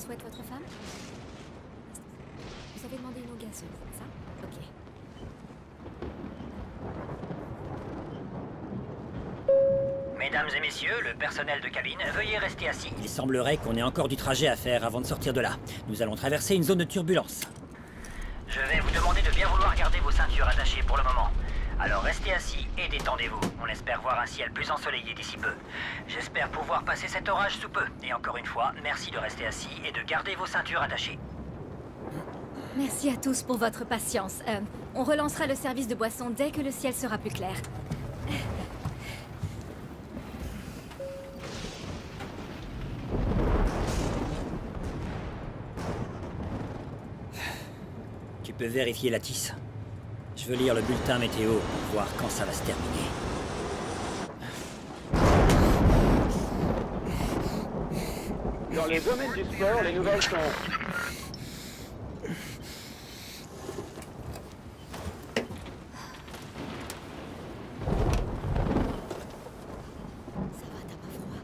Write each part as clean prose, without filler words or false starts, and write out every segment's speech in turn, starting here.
souhaite votre femme? Vous avez demandé une eau gazeuse, c'est ça? Ok. Mesdames et messieurs, le personnel de cabine, veuillez rester assis. Il semblerait qu'on ait encore du trajet à faire avant de sortir de là. Nous allons traverser une zone de turbulence. Je vais vous demander de bien vouloir garder vos ceintures attachées pour le moment. Alors restez assis et détendez-vous. On espère voir un ciel plus ensoleillé d'ici peu. J'espère pouvoir passer cet orage sous peu. Et encore une fois, merci de rester assis et de garder vos ceintures attachées. Merci à tous pour votre patience. On relancera le service de boisson dès que le ciel sera plus clair. Tu peux vérifier la tisse. Je veux lire le bulletin météo pour voir quand ça va se terminer. Dans les domaines du sport, les nouvelles sont... Ça va, t'as pas froid?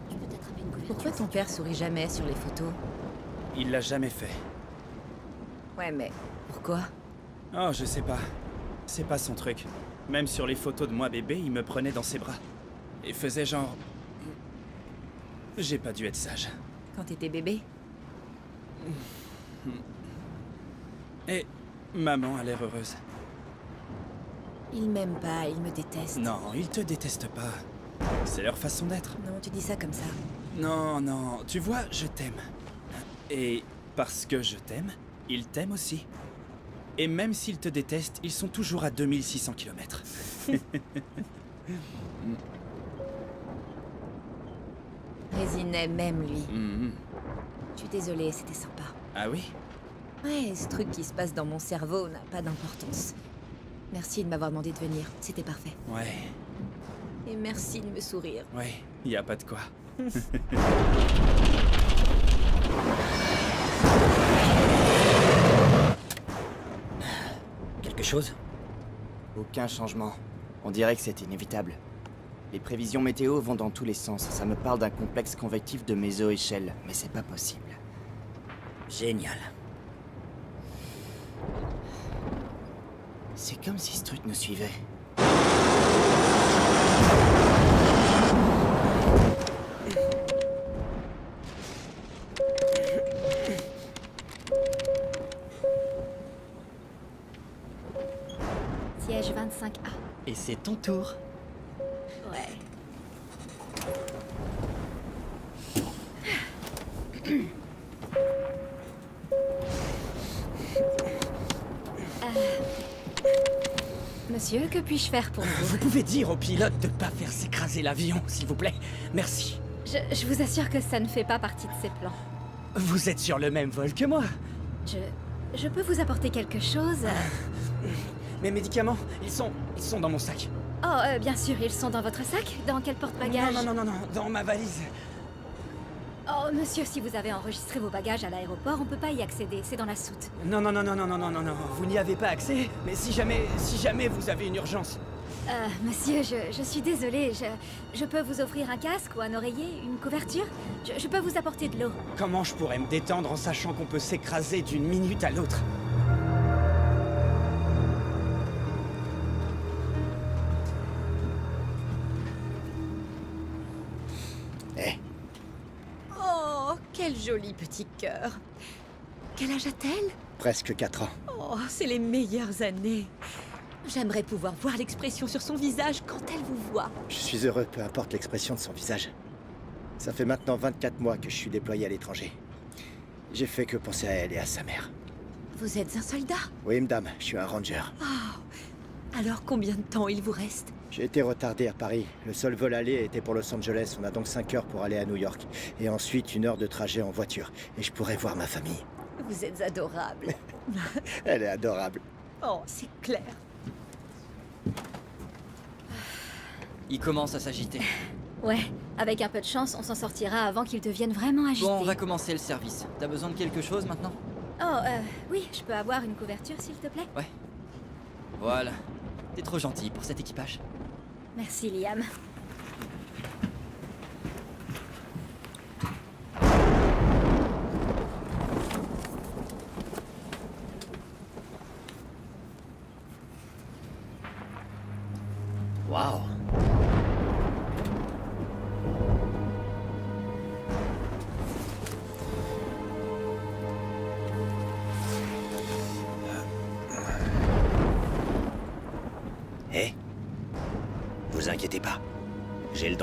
Je peux t'attraper une couverture. Pourquoi ton père sourit jamais sur les photos? Il l'a jamais fait. Ouais, mais pourquoi? Oh, je sais pas. C'est pas son truc. Même sur les photos de moi bébé, il me prenait dans ses bras. Et faisait genre... J'ai pas dû être sage. Quand t'étais bébé? Et maman a l'air heureuse. Il m'aime pas, il me déteste. Non, ils te détestent pas. C'est leur façon d'être. Non, tu dis ça comme ça. Non, non, tu vois, je t'aime. Et parce que je t'aime, ils t'aiment aussi. Et même s'ils te détestent, ils sont toujours à 2600 km. Résinet même lui. Mhm. Je suis désolée, c'était sympa. Ah oui? Ouais, ce truc qui se passe dans mon cerveau n'a pas d'importance. Merci de m'avoir demandé de venir, c'était parfait. Ouais, Et merci de me sourire. ouais, y a pas de quoi. Quelque chose? Aucun changement. On dirait que c'est inévitable. Les prévisions météo vont dans tous les sens. Ça me parle d'un complexe convectif de méso-échelle, mais c'est pas possible. Génial. C'est comme si ce truc nous suivait. Siège 25A. Et c'est ton tour. Ouais. Monsieur, que puis-je faire pour vous? Vous pouvez dire au pilote de pas faire s'écraser l'avion, s'il vous plaît. Merci. Je vous assure que ça ne fait pas partie de ses plans. Vous êtes sur le même vol que moi. Je peux vous apporter quelque chose? Mes médicaments, ils sont dans mon sac. Oh, bien sûr, ils sont dans votre sac? Dans quel porte-bagages? Non, dans ma valise. Oh, monsieur, si vous avez enregistré vos bagages à l'aéroport, on peut pas y accéder, c'est dans la soute. Non, vous n'y avez pas accès. Mais si jamais vous avez une urgence. Monsieur, je suis désolée, je peux vous offrir un casque ou un oreiller, une couverture? Je peux vous apporter de l'eau. Comment je pourrais me détendre en sachant qu'on peut s'écraser d'une minute à l'autre? Eh, Oh, quel joli petit cœur. Quel âge a-t-elle? presque 4 ans. Oh, c'est les meilleures années. J'aimerais pouvoir voir l'expression sur son visage quand elle vous voit. Je suis heureux, peu importe l'expression de son visage. Ça fait maintenant 24 mois que je suis déployé à l'étranger. J'ai fait que penser à elle et à sa mère. Vous êtes un soldat? Oui, madame, je suis un ranger. Alors combien de temps il vous reste? J'ai été retardé à Paris. Le seul vol aller était pour Los Angeles. On a donc 5 heures pour aller à New York. Et ensuite 1 heure de trajet en voiture. Et je pourrais voir ma famille. Vous êtes adorable. Elle est adorable. Oh, c'est clair. Il commence à s'agiter. Ouais, avec un peu de chance, on s'en sortira avant qu'il devienne vraiment agité. Bon, on va commencer le service. T'as besoin de quelque chose maintenant? Oh, oui, je peux avoir une couverture, s'il te plaît? Ouais. Voilà. T'es trop gentil pour cet équipage. Merci, Liam.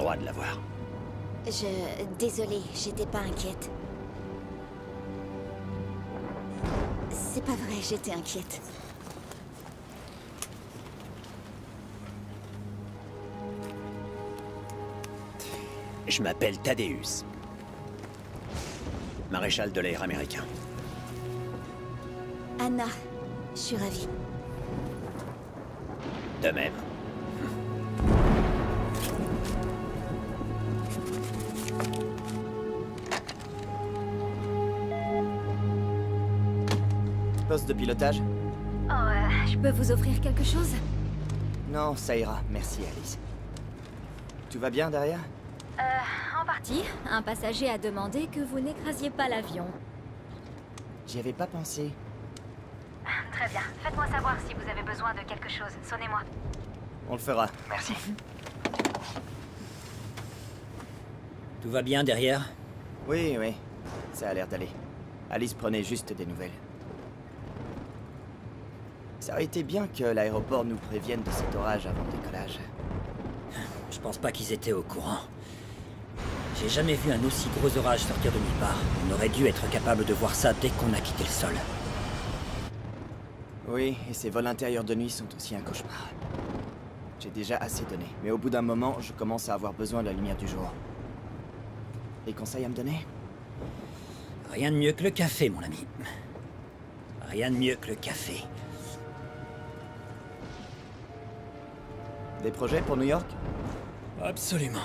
droit de la voir. Désolée, j'étais pas inquiète. C'est pas vrai, j'étais inquiète. Je m'appelle Thaddeus. Maréchal de l'air américain. Anna, je suis ravie. De même. Poste de pilotage? Oh, je peux vous offrir quelque chose? Non, ça ira. Merci, Alice. Tout va bien derrière? En partie. Un passager a demandé que vous n'écrasiez pas l'avion. J'y avais pas pensé. Très bien. Faites-moi savoir si vous avez besoin de quelque chose. Sonnez-moi. On le fera. Merci. Tout va bien derrière? Oui, oui. Ça a l'air d'aller. Alice prenait juste des nouvelles. Ça aurait été bien que l'aéroport nous prévienne de cet orage avant le décollage. Je pense pas qu'ils étaient au courant. J'ai jamais vu un aussi gros orage sortir de nulle part. On aurait dû être capable de voir ça dès qu'on a quitté le sol. Oui, et ces vols intérieurs de nuit sont aussi un cauchemar. J'ai déjà assez donné, mais au bout d'un moment, je commence à avoir besoin de la lumière du jour. Des conseils à me donner? Rien de mieux que le café, mon ami. Rien de mieux que le café. Des projets pour New York? Absolument.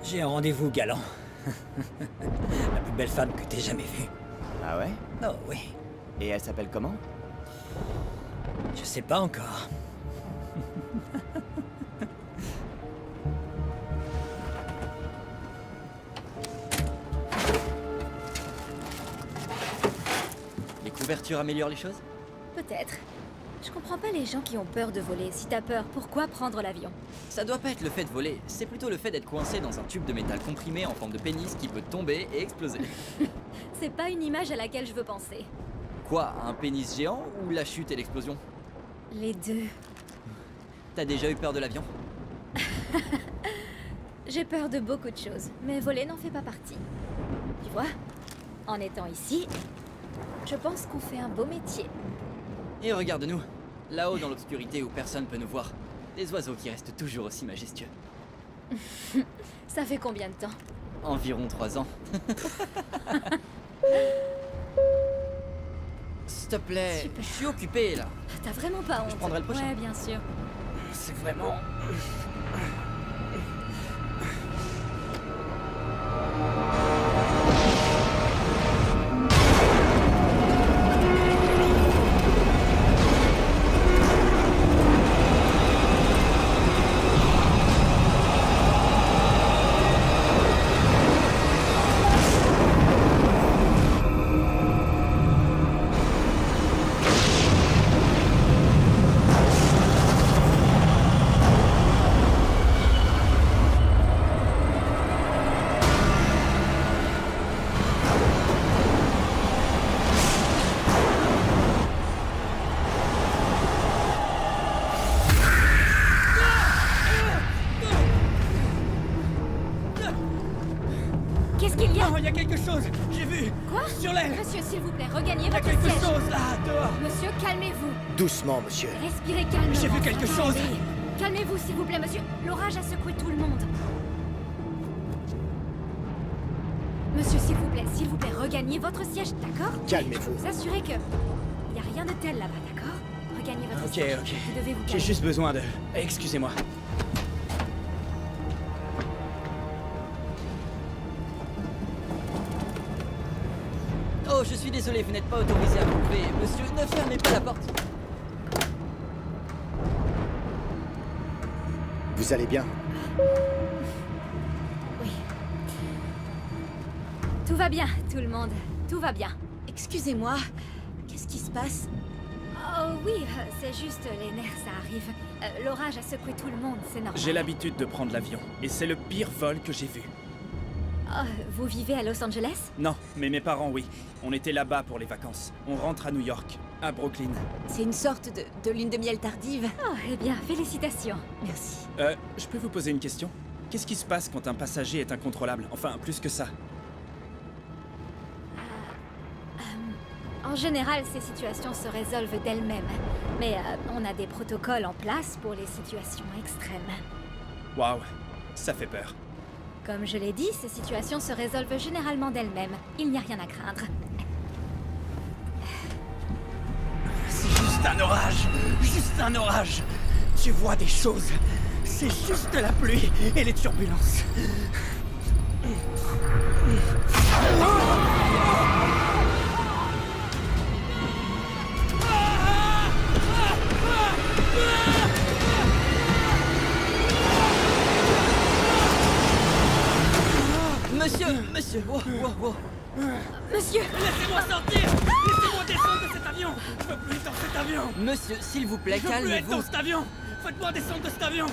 J'ai un rendez-vous galant. La plus belle femme que t'aies jamais vue. Ah ouais? Oh oui. Et elle s'appelle comment? Je sais pas encore. Les couvertures améliorent les choses? Peut-être. Je comprends pas les gens qui ont peur de voler. Si t'as peur, pourquoi prendre l'avion? Ça doit pas être le fait de voler, c'est plutôt le fait d'être coincé dans un tube de métal comprimé en forme de pénis qui peut tomber et exploser. C'est pas une image à laquelle je veux penser. Quoi, un pénis géant ou la chute et l'explosion? Les deux. T'as déjà eu peur de l'avion? J'ai peur de beaucoup de choses, mais voler n'en fait pas partie. Tu vois, en étant ici, je pense qu'on fait un beau métier. Et regarde-nous, là-haut dans l'obscurité où personne peut nous voir. Des oiseaux qui restent toujours aussi majestueux. Ça fait combien de temps? Environ 3 ans. S'il te plaît, Super. je suis occupé là. T'as vraiment pas honte? Je prendrai le prochain. Ouais, bien sûr. C'est vraiment... Qu'est-ce qu'il y a? Oh, il y a quelque chose! J'ai vu! Quoi? Sur l'aile! Monsieur, s'il vous plaît, regagnez Il y a votre quelque siège. chose là, dehors! Monsieur, calmez-vous. Doucement, monsieur. Respirez calmement. J'ai vu quelque chose. Attendez. Calmez-vous, s'il vous plaît, monsieur. L'orage a secoué tout le monde. Monsieur, s'il vous plaît, regagnez votre siège, d'accord? Calmez-vous. Vous assurez que... Il n'y a rien de tel là-bas, d'accord? Regagnez votre Ok, siège. ok. Vous devez vous J'ai calmer. juste besoin de... Excusez-moi. Oh, je suis désolé, vous n'êtes pas autorisé à vous lever. Monsieur, ne fermez pas la porte. Vous allez bien? Oui. Tout va bien, tout le monde. Tout va bien. Excusez-moi, qu'est-ce qui se passe? Oh oui, c'est juste les nerfs, ça arrive. L'orage a secoué tout le monde, c'est normal. J'ai l'habitude de prendre l'avion, et c'est le pire vol que j'ai vu. Oh, vous vivez à Los Angeles? Non, mais mes parents, oui. On était là-bas pour les vacances. On rentre à New York, à Brooklyn. C'est une sorte de lune de miel tardive. Oh, eh bien, félicitations. Merci. Je peux vous poser une question? Qu'est-ce qui se passe quand un passager est incontrôlable? Enfin, plus que ça. En général, ces situations se résolvent d'elles-mêmes. Mais on a des protocoles en place pour les situations extrêmes. Waouh, ça fait peur. Comme je l'ai dit, ces situations se résolvent généralement d'elles-mêmes. Il n'y a rien à craindre. C'est juste un orage. Juste un orage. Tu vois des choses. C'est juste la pluie et les turbulences. Monsieur, wow, wow, wow. Monsieur! Laissez-moi sortir. Laissez-moi descendre de cet avion. Je veux plus être dans cet avion. Monsieur, s'il vous plaît, Je veux plus être calmez-vous. dans cet avion. Faites-moi descendre de cet avion.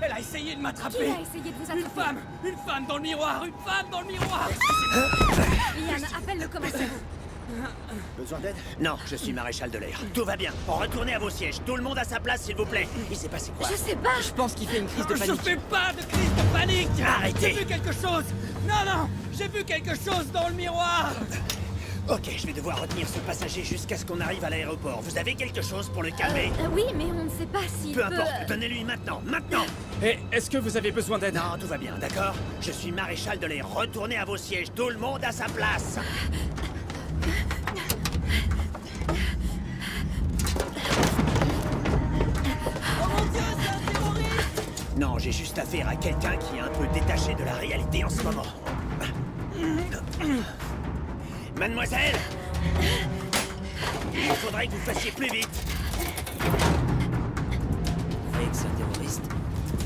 Elle a essayé de Qui m'attraper. a essayé de vous attraper? Une femme dans le miroir, une femme dans le miroir. Liam, appelle le commissariat. Besoin d'aide? Non, je suis maréchal de l'air. Tout va bien. Retournez à vos sièges. Tout le monde à sa place, s'il vous plaît. Il s'est passé quoi? Je sais pas! Je pense qu'il fait une crise de Je panique. fais pas de crise de panique. Arrêtez. J'ai vu quelque chose. Non, j'ai vu quelque chose dans le miroir. Ok, je vais devoir retenir ce passager jusqu'à ce qu'on arrive à l'aéroport. Vous avez quelque chose pour le calmer? Oui, mais on ne sait pas s'il Peu peut... importe, donnez-lui maintenant, maintenant! Et est-ce que vous avez besoin d'aide? Non, tout va bien, d'accord? Je suis maréchal de l'air. Retournez à vos sièges, tout le monde à sa place! Non, j'ai juste affaire à quelqu'un qui est un peu détaché de la réalité en ce moment. Mademoiselle! Il faudrait que vous fassiez plus vite. Fake, c'est un terroriste.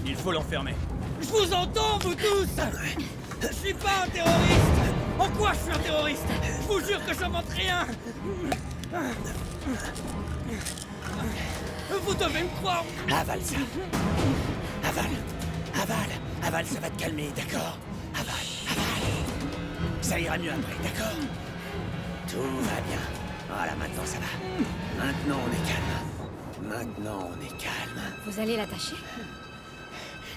Il faut l'enfermer. Je vous entends, vous tous. Je suis pas un terroriste. En quoi je suis un terroriste? Je vous jure que j'invente rien. Vous devez me croire. Avale ça. Avale, ça va te calmer, d'accord? Avale. Ça ira mieux après, d'accord? Tout va bien. Voilà, maintenant ça va. Maintenant on est calme. Vous allez l'attacher?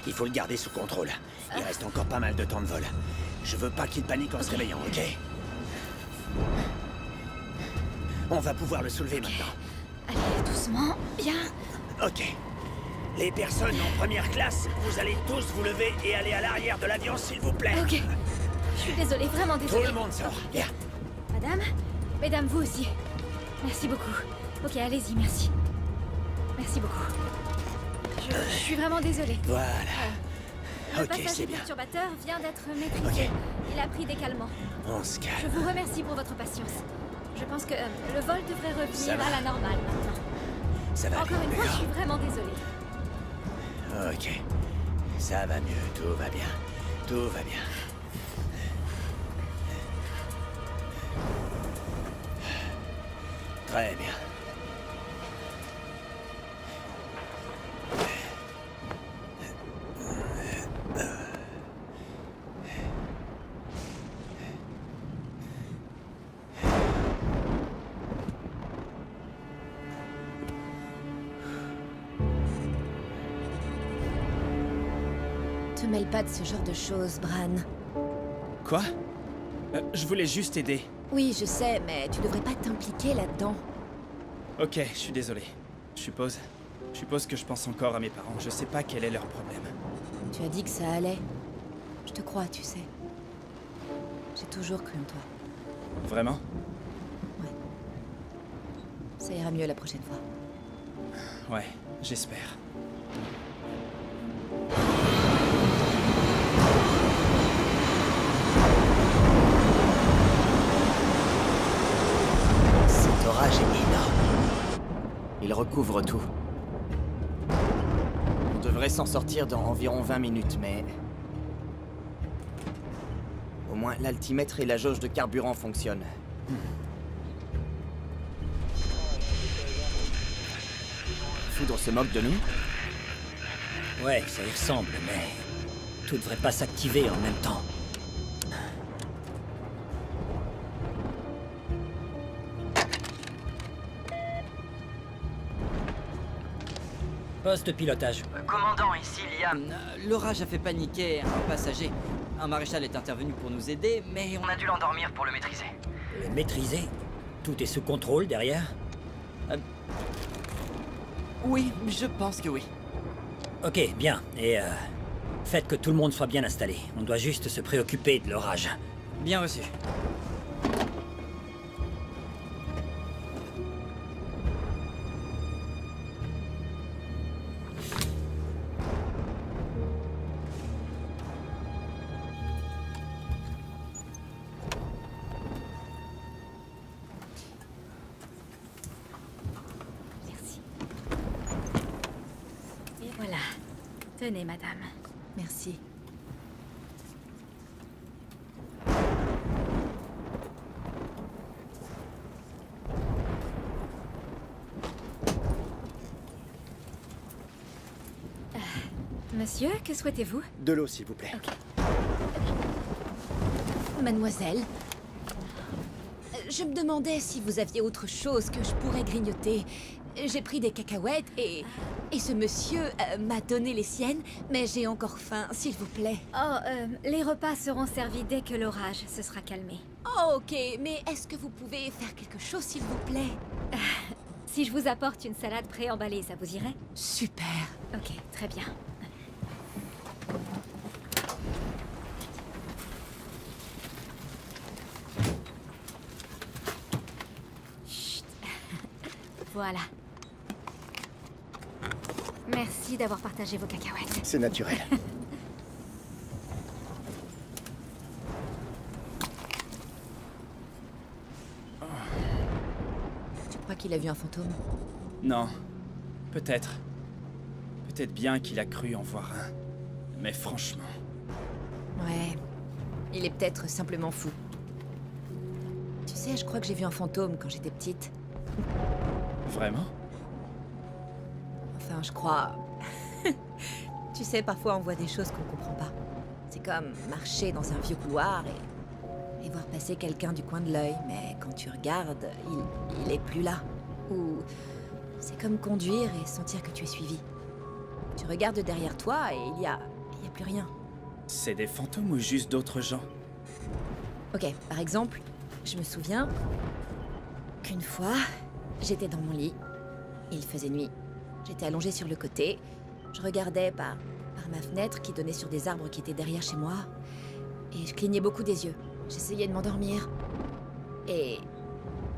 Il faut le garder sous contrôle. Il reste encore pas mal de temps de vol. Je veux pas qu'il panique en se réveillant, ok? On va pouvoir le soulever maintenant. Allez, doucement, bien. Ok. Les personnes en première classe, vous allez tous vous lever et aller à l'arrière de l'avion, s'il vous plaît. Ok. Je suis désolée, vraiment Tout désolée. le monde sort. Viens. Madame? Mesdames, vous aussi. Merci beaucoup. Ok, allez-y, merci. Merci beaucoup. Je suis vraiment désolée. Voilà. Le Ok, passager c'est bien. perturbateur vient d'être maîtrisé. Ok. Il a pris des calmants. On se Je calme. vous remercie pour votre patience. Je pense que le vol devrait Ça revenir va. à la normale maintenant. Ça va Encore aller, une fois, je d'accord? suis vraiment désolée. Ok. Ça va mieux, tout va bien. Tout va bien. Très bien. Te mêle pas de ce genre de choses, Bran. Quoi? Je voulais juste aider. Oui, je sais, mais tu devrais pas t'impliquer là-dedans. Ok, je suis désolé. Je suppose que je pense encore à mes parents. Je sais pas quel est leur problème. Tu as dit que ça allait. Je te crois, tu sais. J'ai toujours cru en toi. Vraiment? Ça ira mieux la prochaine fois. Ouais, j'espère. Cet orage est énorme. Il recouvre tout. On devrait s'en sortir dans environ 20 minutes, mais... Au moins, l'altimètre et la jauge de carburant fonctionnent. Foudre se moque de nous? Ouais, ça y ressemble, mais tout devrait pas s'activer en même temps. Poste pilotage. Commandant, ici Liam. L'orage a fait paniquer un passager. Un maréchal est intervenu pour nous aider, mais on a dû l'endormir pour le maîtriser. Le maîtriser? Tout est sous contrôle derrière? Oui, je pense que oui. Ok, bien. Et faites que tout le monde soit bien installé. On doit juste se préoccuper de l'orage. Bien reçu. Merci. Et voilà. Tenez, madame. Merci. Monsieur, que souhaitez-vous? De l'eau, s'il vous plaît. Mademoiselle, je me demandais si vous aviez autre chose que je pourrais grignoter. J'ai pris des cacahuètes et ce monsieur m'a donné les siennes, mais j'ai encore faim, s'il vous plaît. Oh, les repas seront servis dès que l'orage se sera calmé. Oh, ok, mais est-ce que vous pouvez faire quelque chose, s'il vous plaît? Si je vous apporte une salade préemballée, ça vous irait? Super. Ok, très bien. Chut. Voilà. Merci d'avoir partagé vos cacahuètes. C'est naturel. Tu crois qu'il a vu un fantôme? Non. Peut-être. Peut-être bien qu'il a cru en voir un. Mais franchement... Ouais. Il est peut-être simplement fou. Tu sais, je crois que j'ai vu un fantôme quand j'étais petite. Vraiment? Enfin, je crois... Tu sais, parfois on voit des choses qu'on comprend pas. C'est comme marcher dans un vieux couloir et voir passer quelqu'un du coin de l'œil, mais quand tu regardes, il est plus là. Ou c'est comme conduire et sentir que tu es suivi. Tu regardes derrière toi et il y a plus rien. C'est des fantômes ou juste d'autres gens? Ok, par exemple, je me souviens qu'une fois, j'étais dans mon lit, il faisait nuit. J'étais allongée sur le côté, je regardais par ma fenêtre qui donnait sur des arbres qui étaient derrière chez moi, et je clignais beaucoup des yeux. J'essayais de m'endormir. Et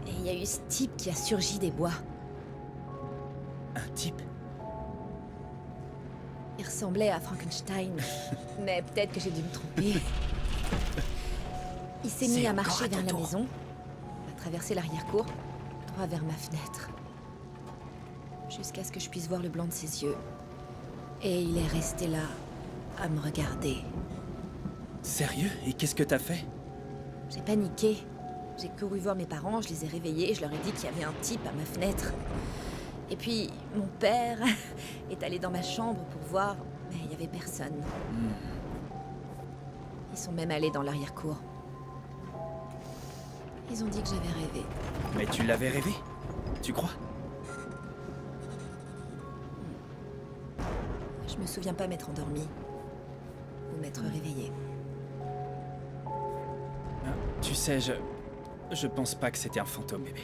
il y a eu ce type qui a surgi des bois. Un type? Il ressemblait à Frankenstein, mais peut-être que j'ai dû me tromper. Il s'est mis à marcher vers la maison, à traverser l'arrière-cour, droit vers ma fenêtre. Jusqu'à ce que je puisse voir le blanc de ses yeux. Et il est resté là, à me regarder. Sérieux? Et qu'est-ce que t'as fait? J'ai paniqué. J'ai couru voir mes parents, je les ai réveillés, je leur ai dit qu'il y avait un type à ma fenêtre. Et puis, mon père est allé dans ma chambre pour voir, mais il n'y avait personne. Ils sont même allés dans l'arrière-cour. Ils ont dit que j'avais rêvé. Mais tu l'avais rêvé? Tu crois? Je me souviens pas m'être endormie. Ou m'être réveillée. Tu sais, je pense pas que c'était un fantôme, bébé.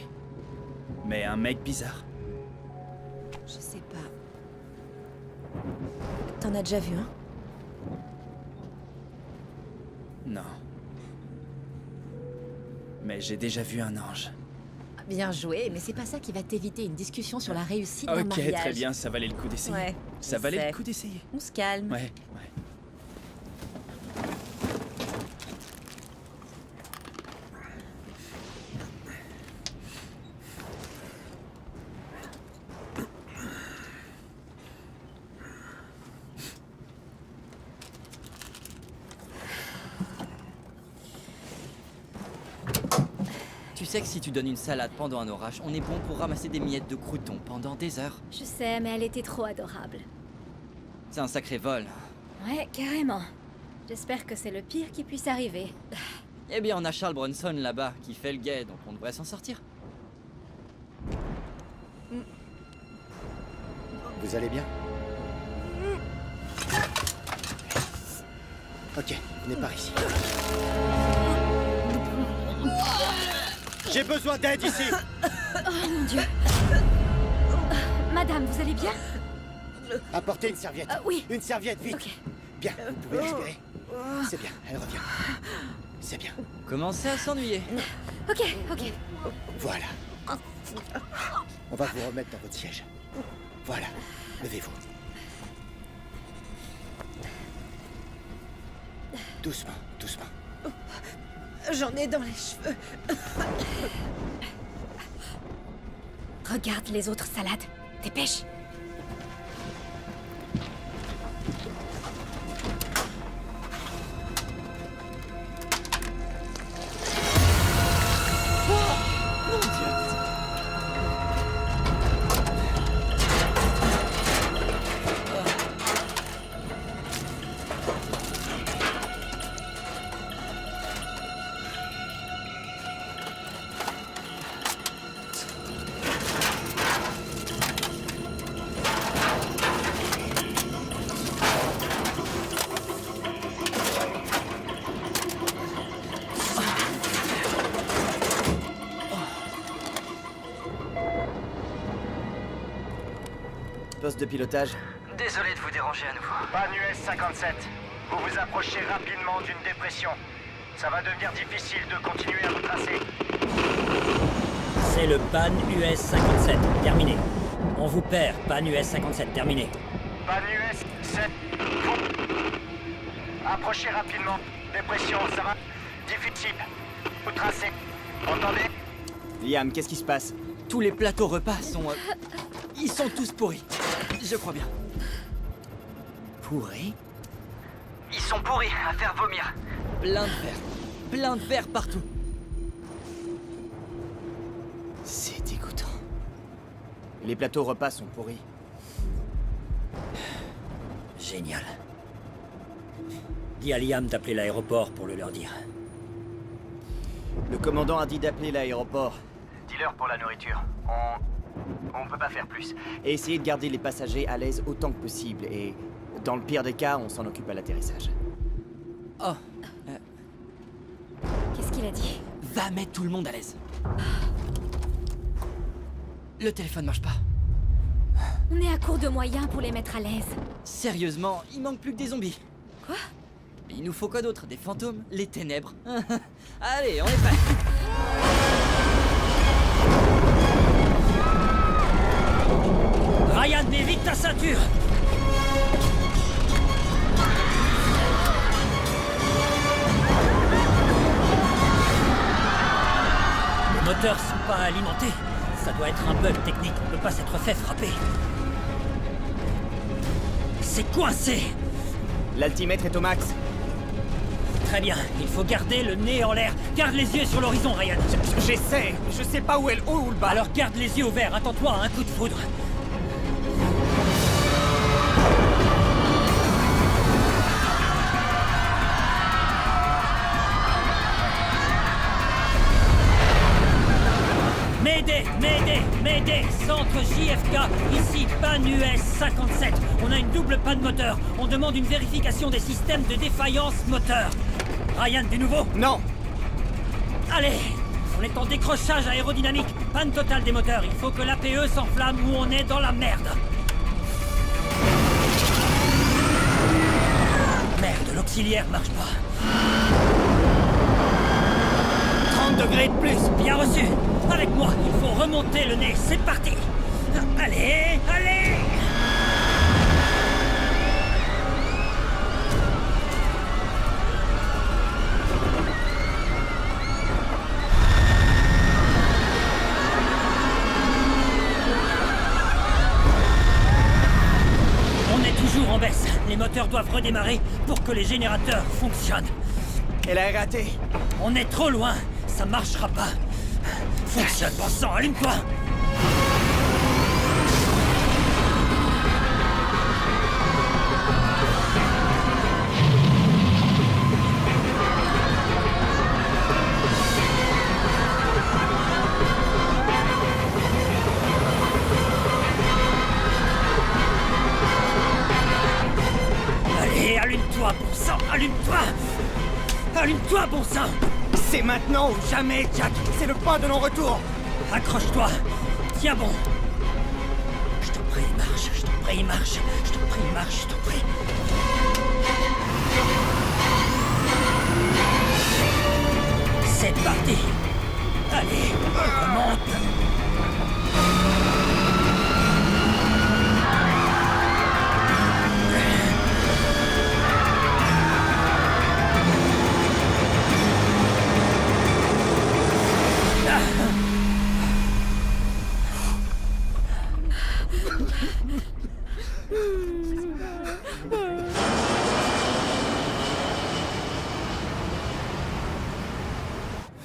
Mais un mec bizarre. Je sais pas. T'en as déjà vu un? Non. Mais j'ai déjà vu un ange. Bien joué, mais c'est pas ça qui va t'éviter une discussion sur la réussite d'un Ok, mariage. très bien, ça valait le coup d'essayer. Ouais, Ça je valait sais. le coup d'essayer. On se calme. Ouais. Tu sais que si tu donnes une salade pendant un orage, on est bon pour ramasser des miettes de croûtons pendant des heures. Je sais, mais elle était trop adorable. C'est un sacré vol. Ouais, carrément. J'espère que c'est le pire qui puisse arriver. Eh bien, on a Charles Bronson là-bas qui fait le guet, donc on devrait s'en sortir. Vous allez bien? Ok, venez par ici. J'ai besoin d'aide ici. Oh mon Dieu. Madame, vous allez bien? Apportez une serviette. Oui. Une serviette, vite. Ok. Bien, vous pouvez respirer. C'est bien, elle revient. C'est bien. Commencez à s'ennuyer. Ok. Voilà. On va vous remettre dans votre siège. Voilà, levez-vous. Doucement, doucement. J'en ai dans les cheveux. Regarde les autres salades. Dépêche. Poste de pilotage. Désolé de vous déranger à nouveau. Pan US 57. Vous vous approchez rapidement d'une dépression. Ça va devenir difficile de continuer à vous tracer. C'est le PAN US 57. Terminé. On vous perd, PAN US 57. Terminé. Pan US 7. Vous approchez rapidement. Dépression, ça va difficile. Vous tracez. Entendez? Liam, qu'est-ce qui se passe? Tous les plateaux repas sont... ils sont tous pourris. Je crois bien. Pourri? Ils sont pourris à faire vomir. Plein de verre. Plein de verre partout. C'est dégoûtant. Les plateaux repas sont pourris. Génial. Dis à Liam d'appeler l'aéroport pour le leur dire. Le commandant a dit d'appeler l'aéroport. Dis-leur pour la nourriture. On peut pas faire plus. Et essayer de garder les passagers à l'aise autant que possible. Et dans le pire des cas, on s'en occupe à l'atterrissage. Oh, Qu'est-ce qu'il a dit? va mettre tout le monde à l'aise. Le téléphone marche pas. On est à court de moyens pour les mettre à l'aise. Sérieusement, il manque plus que des zombies. Quoi? Il nous faut quoi d'autre? Des fantômes? Les ténèbres? Allez, on est prêts. Ryan, mets vite ta ceinture! Les moteurs sont pas alimentés. Ça doit être un bug technique. On ne peut pas s'être fait frapper. C'est coincé! L'altimètre est au max. Très bien, il faut garder le nez en l'air. Garde les yeux sur l'horizon, Ryan. J'essaie. Je sais pas où est le haut ou le bas. Alors garde les yeux ouverts. Attends-toi à un coup de foudre. Mayday, centre JFK, ici PAN US 57. On a une double panne moteur. On demande une vérification des systèmes de défaillance moteur. Ryan, du nouveau? Non. Allez, on est en décrochage aérodynamique. Panne totale des moteurs. Il faut que l'APE s'enflamme ou on est dans la merde. Merde, l'auxiliaire marche pas. 30 degrés de plus. Bien reçu. Avec moi, il faut remonter le nez. C'est parti. Allez. On est toujours en baisse. Les moteurs doivent redémarrer pour que les générateurs fonctionnent. Elle a raté. On est trop loin. Ça marchera pas. Fonctionne, bon sang, allume-toi! Allez, allume-toi, bon sang, allume-toi! Accroche-toi, bon sang! C'est maintenant ou jamais, Jack. C'est le point de non-retour. Accroche-toi! Tiens bon! Je t'en prie, marche, je t'en prie, marche, je t'en prie, marche, je t'en prie. C'est parti! Allez, remonte!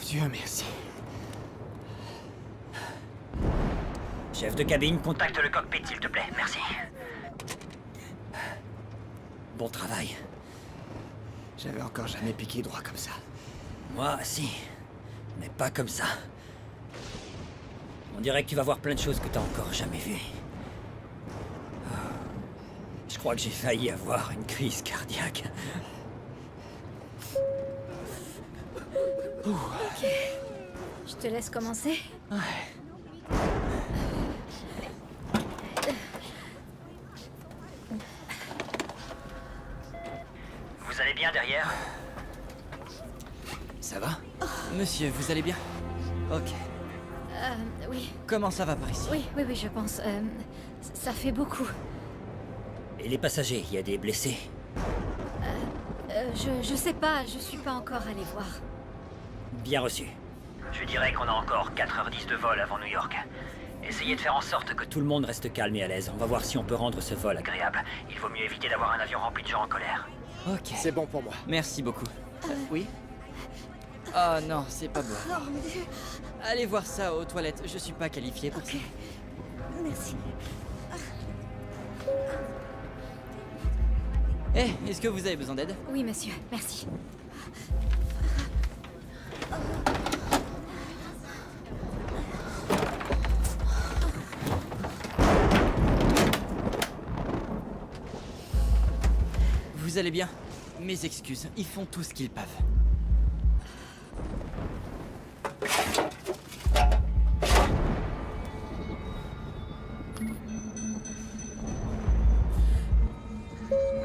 Dieu merci. Chef de cabine, contact. Contacte le cockpit, s'il te plaît. Merci. Bon travail. J'avais encore jamais piqué droit comme ça. Moi, si. Mais pas comme ça. On dirait que tu vas voir plein de choses que t'as encore jamais vues. Je crois que j'ai failli avoir une crise cardiaque. Ok. Je te laisse commencer. Vous allez bien derrière? Ça va? Monsieur, vous allez bien? Ok. Oui. Comment ça va par ici? Oui, je pense. Ça fait beaucoup. Et les passagers, il y a des blessés? Je sais pas, je suis pas encore allée voir. Bien reçu. Je dirais qu'on a encore 4h10 de vol avant New York. Essayez de faire en sorte que Tout le monde reste calme et à l'aise. On va voir si on peut rendre ce vol agréable. Il vaut mieux éviter d'avoir un avion rempli de gens en colère. Ok. C'est bon pour moi. Merci beaucoup. Oui? Oh non, c'est pas bon. Oh mon Dieu. Allez voir ça aux toilettes, je suis pas qualifié pour ça. Merci. Eh, est-ce que vous avez besoin d'aide? Oui, monsieur, merci. Vous allez bien? Mes excuses, ils font tout ce qu'ils peuvent.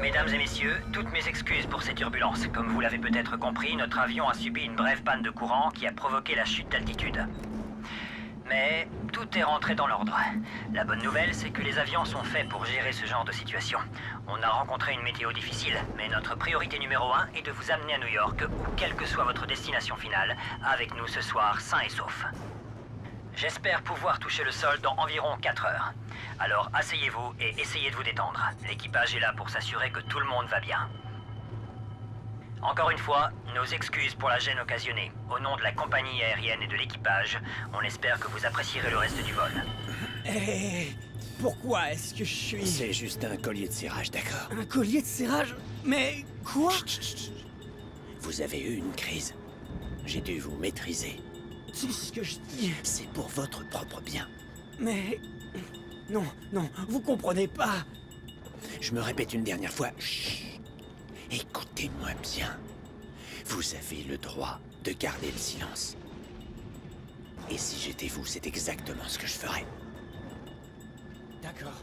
Mesdames et messieurs, toutes mes excuses pour ces turbulences. Comme vous l'avez peut-être compris, notre avion a subi une brève panne de courant qui a provoqué la chute d'altitude. Mais tout est rentré dans l'ordre. La bonne nouvelle, c'est que les avions sont faits pour gérer ce genre de situation. On a rencontré une météo difficile, mais notre priorité numéro 1 est de vous amener à New York, ou quelle que soit votre destination finale, avec nous ce soir, sain et sauf. J'espère pouvoir toucher le sol dans environ 4 heures. Alors asseyez-vous et essayez de vous détendre. L'équipage est là pour s'assurer que tout le monde va bien. Encore une fois, nos excuses pour la gêne occasionnée. Au nom de la compagnie aérienne et de l'équipage, on espère que vous apprécierez le reste du vol. Eh, pourquoi est-ce que je suis... C'est juste un collier de cirage, d'accord? Un collier de serrage? Mais quoi? Vous avez eu une crise. J'ai dû vous maîtriser. C'est ce que je dis. C'est pour votre propre bien. Mais... Non, vous comprenez pas. Je me répète une dernière fois. Chut. Écoutez-moi bien. Vous avez le droit de garder le silence. Et si j'étais vous, c'est exactement ce que je ferais. D'accord.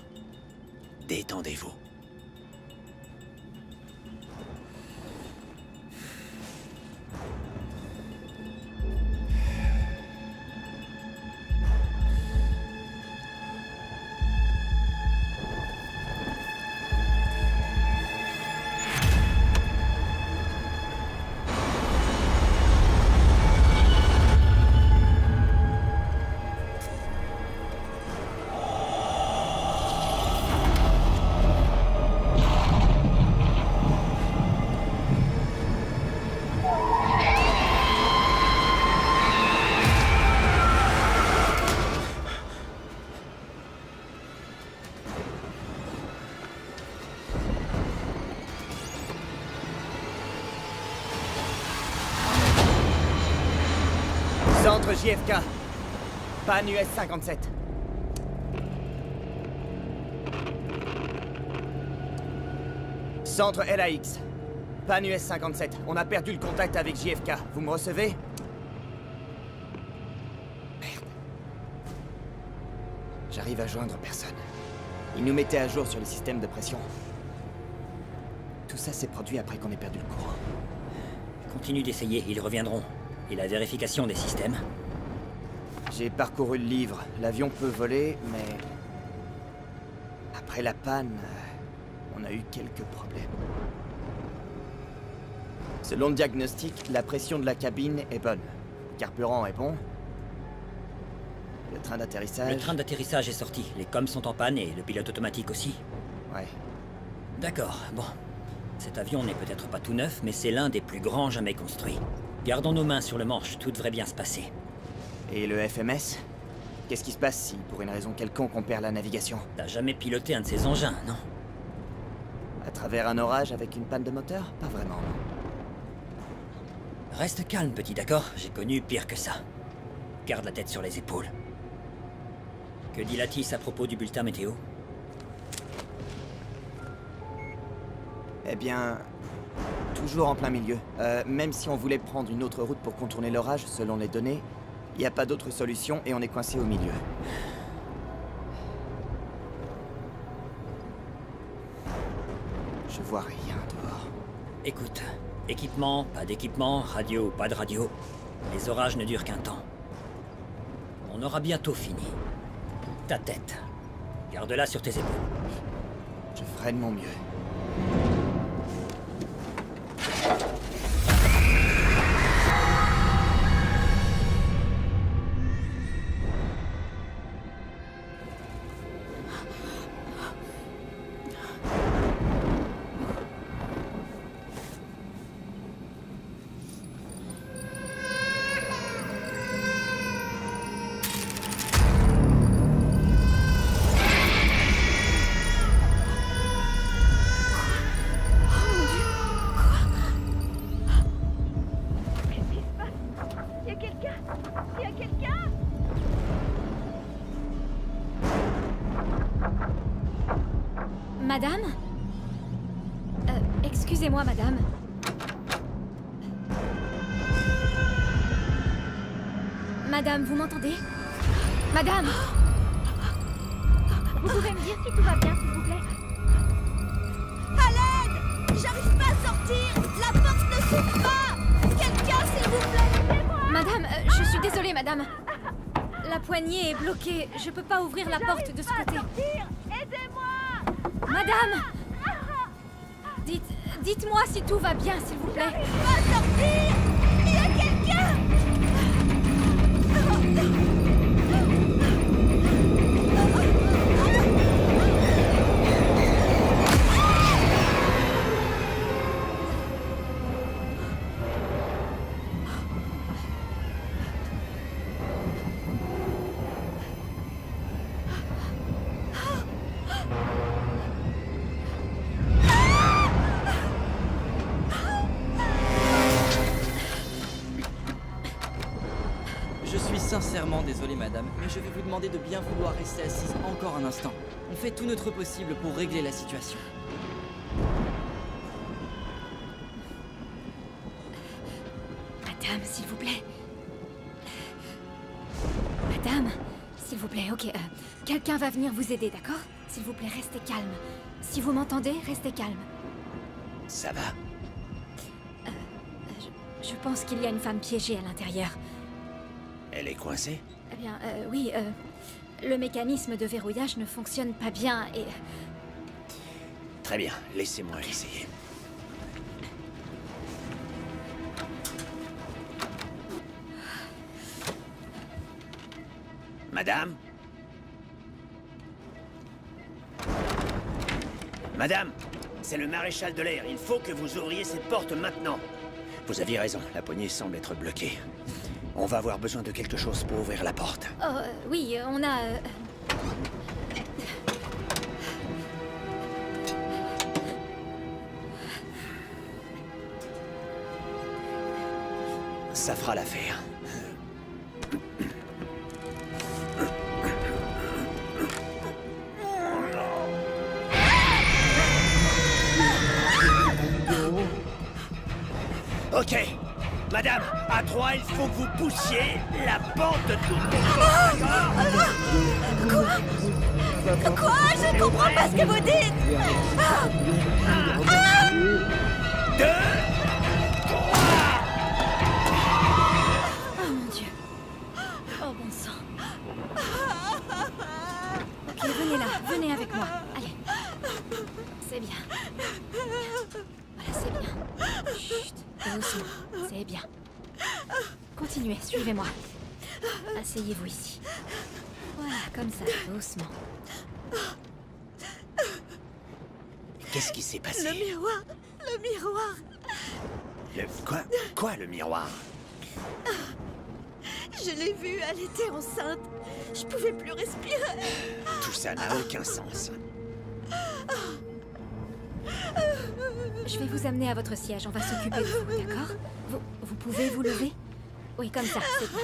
Détendez-vous. Centre JFK. Panne US 57. Centre LAX. Panne US-57. On a perdu le contact avec JFK. Vous me recevez? Merde. J'arrive à joindre personne. Ils nous mettaient à jour sur le système de pression. Tout ça s'est produit après qu'on ait perdu le courant. Continue d'essayer, ils reviendront. Et la vérification des systèmes? J'ai parcouru le livre. L'avion peut voler, mais... Après la panne, on a eu quelques problèmes. Selon le diagnostic, la pression de la cabine est bonne. Le carburant est bon. Le train d'atterrissage... Le train d'atterrissage est sorti, les coms sont en panne et le pilote automatique aussi. Ouais. D'accord, bon. Cet avion n'est peut-être pas tout neuf, mais c'est l'un des plus grands jamais construits. Gardons nos mains sur le manche, tout devrait bien se passer. Et le FMS? Qu'est-ce qui se passe si, pour une raison quelconque, on perd la navigation? T'as jamais piloté un de ces engins, non? À travers un orage avec une panne de moteur? Pas vraiment, non. Reste calme, petit, d'accord? J'ai connu pire que ça. Garde la tête sur les épaules. Que dit Lattice à propos du bulletin météo? Eh bien... Toujours en plein milieu. Même si on voulait prendre une autre route pour contourner l'orage, selon les données, il n'y a pas d'autre solution et on est coincé au milieu. Je vois rien dehors. Écoute, équipement, pas d'équipement, radio, pas de radio. Les orages ne durent qu'un temps. On aura bientôt fini. Ta tête. Garde-la sur tes épaules. Je ferai de mon mieux. Madame? Excusez-moi, madame. Madame, vous m'entendez? Madame! Vous pouvez me dire si tout va bien, s'il vous plaît? À l'aide! J'arrive pas à sortir! La porte ne s'ouvre pas! Quelqu'un, s'il vous plaît! Madame, je suis désolée, madame. La poignée est bloquée. Je peux pas ouvrir la porte de ce côté. Aidez-moi! Madame! Dites-moi si tout va bien, s'il vous plaît. J'arrive pas à sortir! Il y a quelqu'un! Sincèrement désolé madame, mais je vais vous demander de bien vouloir rester assise encore un instant. On fait tout notre possible pour régler la situation. Madame, s'il vous plaît. Madame, s'il vous plaît, ok. Quelqu'un va venir vous aider, d'accord? S'il vous plaît, restez calme. Si vous m'entendez, restez calme. Ça va? Je pense qu'il y a une femme piégée à l'intérieur. Elle est coincée? Eh bien, oui, le mécanisme de verrouillage ne fonctionne pas bien et... Très bien, laissez-moi essayer. Madame? Madame, c'est le maréchal de l'air. Il faut que vous ouvriez cette porte maintenant. Vous aviez raison, la poignée semble être bloquée. On va avoir besoin de quelque chose pour ouvrir la porte. Oh, oui, on a... Ça fera l'affaire. Madame, à 3, il faut que vous poussiez la pente de Quoi? Je comprends pas ce que vous dites. 2, Oh mon Dieu. Oh bon sang. Ok, venez là, venez avec moi. Allez. C'est bien. Voilà, c'est bien. Chut, doucement. C'est bien. Continuez, suivez-moi. Asseyez-vous ici. Voilà, comme ça, doucement. Qu'est-ce qui s'est passé? Le miroir. Le miroir. Quoi, le miroir? Je l'ai vue, elle était enceinte. Je pouvais plus respirer. Tout ça n'a aucun sens. Je vais vous amener à votre siège, on va s'occuper de vous, d'accord? Vous pouvez vous lever? Oui, comme ça, c'est bien.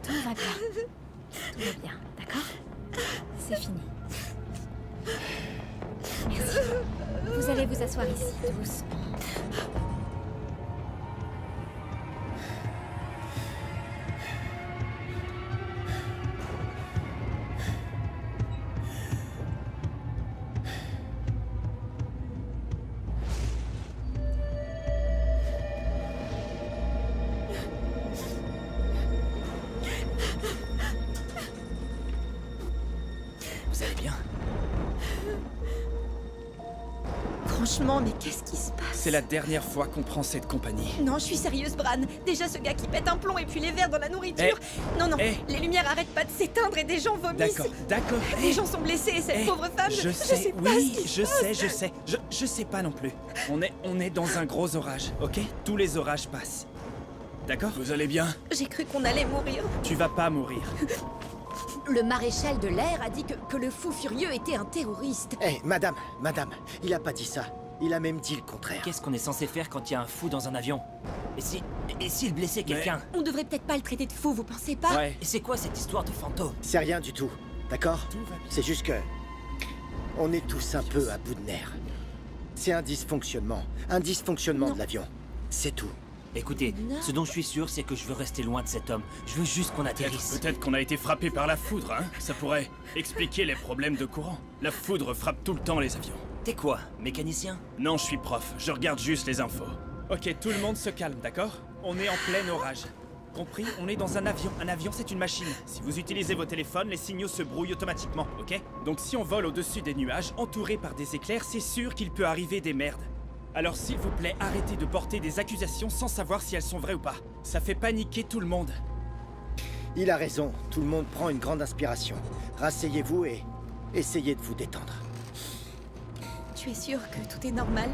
Tout va bien, tout va bien. Tout va bien, d'accord? C'est fini. Merci. Vous allez vous asseoir ici, doucement. Vous allez bien? Franchement, mais qu'est-ce qui se passe? C'est la dernière fois qu'on prend cette compagnie. Non, je suis sérieuse, Bran. Déjà, ce gars qui pète un plomb et puis les verres dans la nourriture. Non, les lumières arrêtent pas de s'éteindre et des gens vomissent. D'accord. Des gens sont blessés et cette pauvre femme, Je sais, je sais pas non plus. On est dans un gros orage, ok? Tous les orages passent. D'accord? Vous allez bien? J'ai cru qu'on allait mourir. Tu vas pas mourir. Le maréchal de l'air a dit que le fou furieux était un terroriste. Madame, il a pas dit ça. Il a même dit le contraire. Qu'est-ce qu'on est censé faire quand il y a un fou dans un avion? Et s'il blessait quelqu'un? On devrait peut-être pas le traiter de fou, vous pensez pas? Ouais. Et c'est quoi cette histoire de fantôme? C'est rien du tout, d'accord? Tout va bien. C'est juste que... on est tous un peu à bout de nerfs. C'est un dysfonctionnement de l'avion. C'est tout. Écoutez, ce dont je suis sûr, c'est que je veux rester loin de cet homme. Je veux juste qu'on atterrisse. Peut-être qu'on a été frappé par la foudre, hein? Ça pourrait expliquer les problèmes de courant. La foudre frappe tout le temps les avions. T'es quoi, mécanicien? Non, je suis prof. Je regarde juste les infos. Ok, tout le monde se calme, d'accord? On est en plein orage. Compris? On est dans un avion. Un avion, c'est une machine. Si vous utilisez vos téléphones, les signaux se brouillent automatiquement, ok? Donc si on vole au-dessus des nuages, entouré par des éclairs, c'est sûr qu'il peut arriver des merdes. Alors s'il vous plaît, arrêtez de porter des accusations sans savoir si elles sont vraies ou pas. Ça fait paniquer tout le monde. Il a raison. Tout le monde prend une grande inspiration. Rasseyez-vous et essayez de vous détendre. Tu es sûr que tout est normal?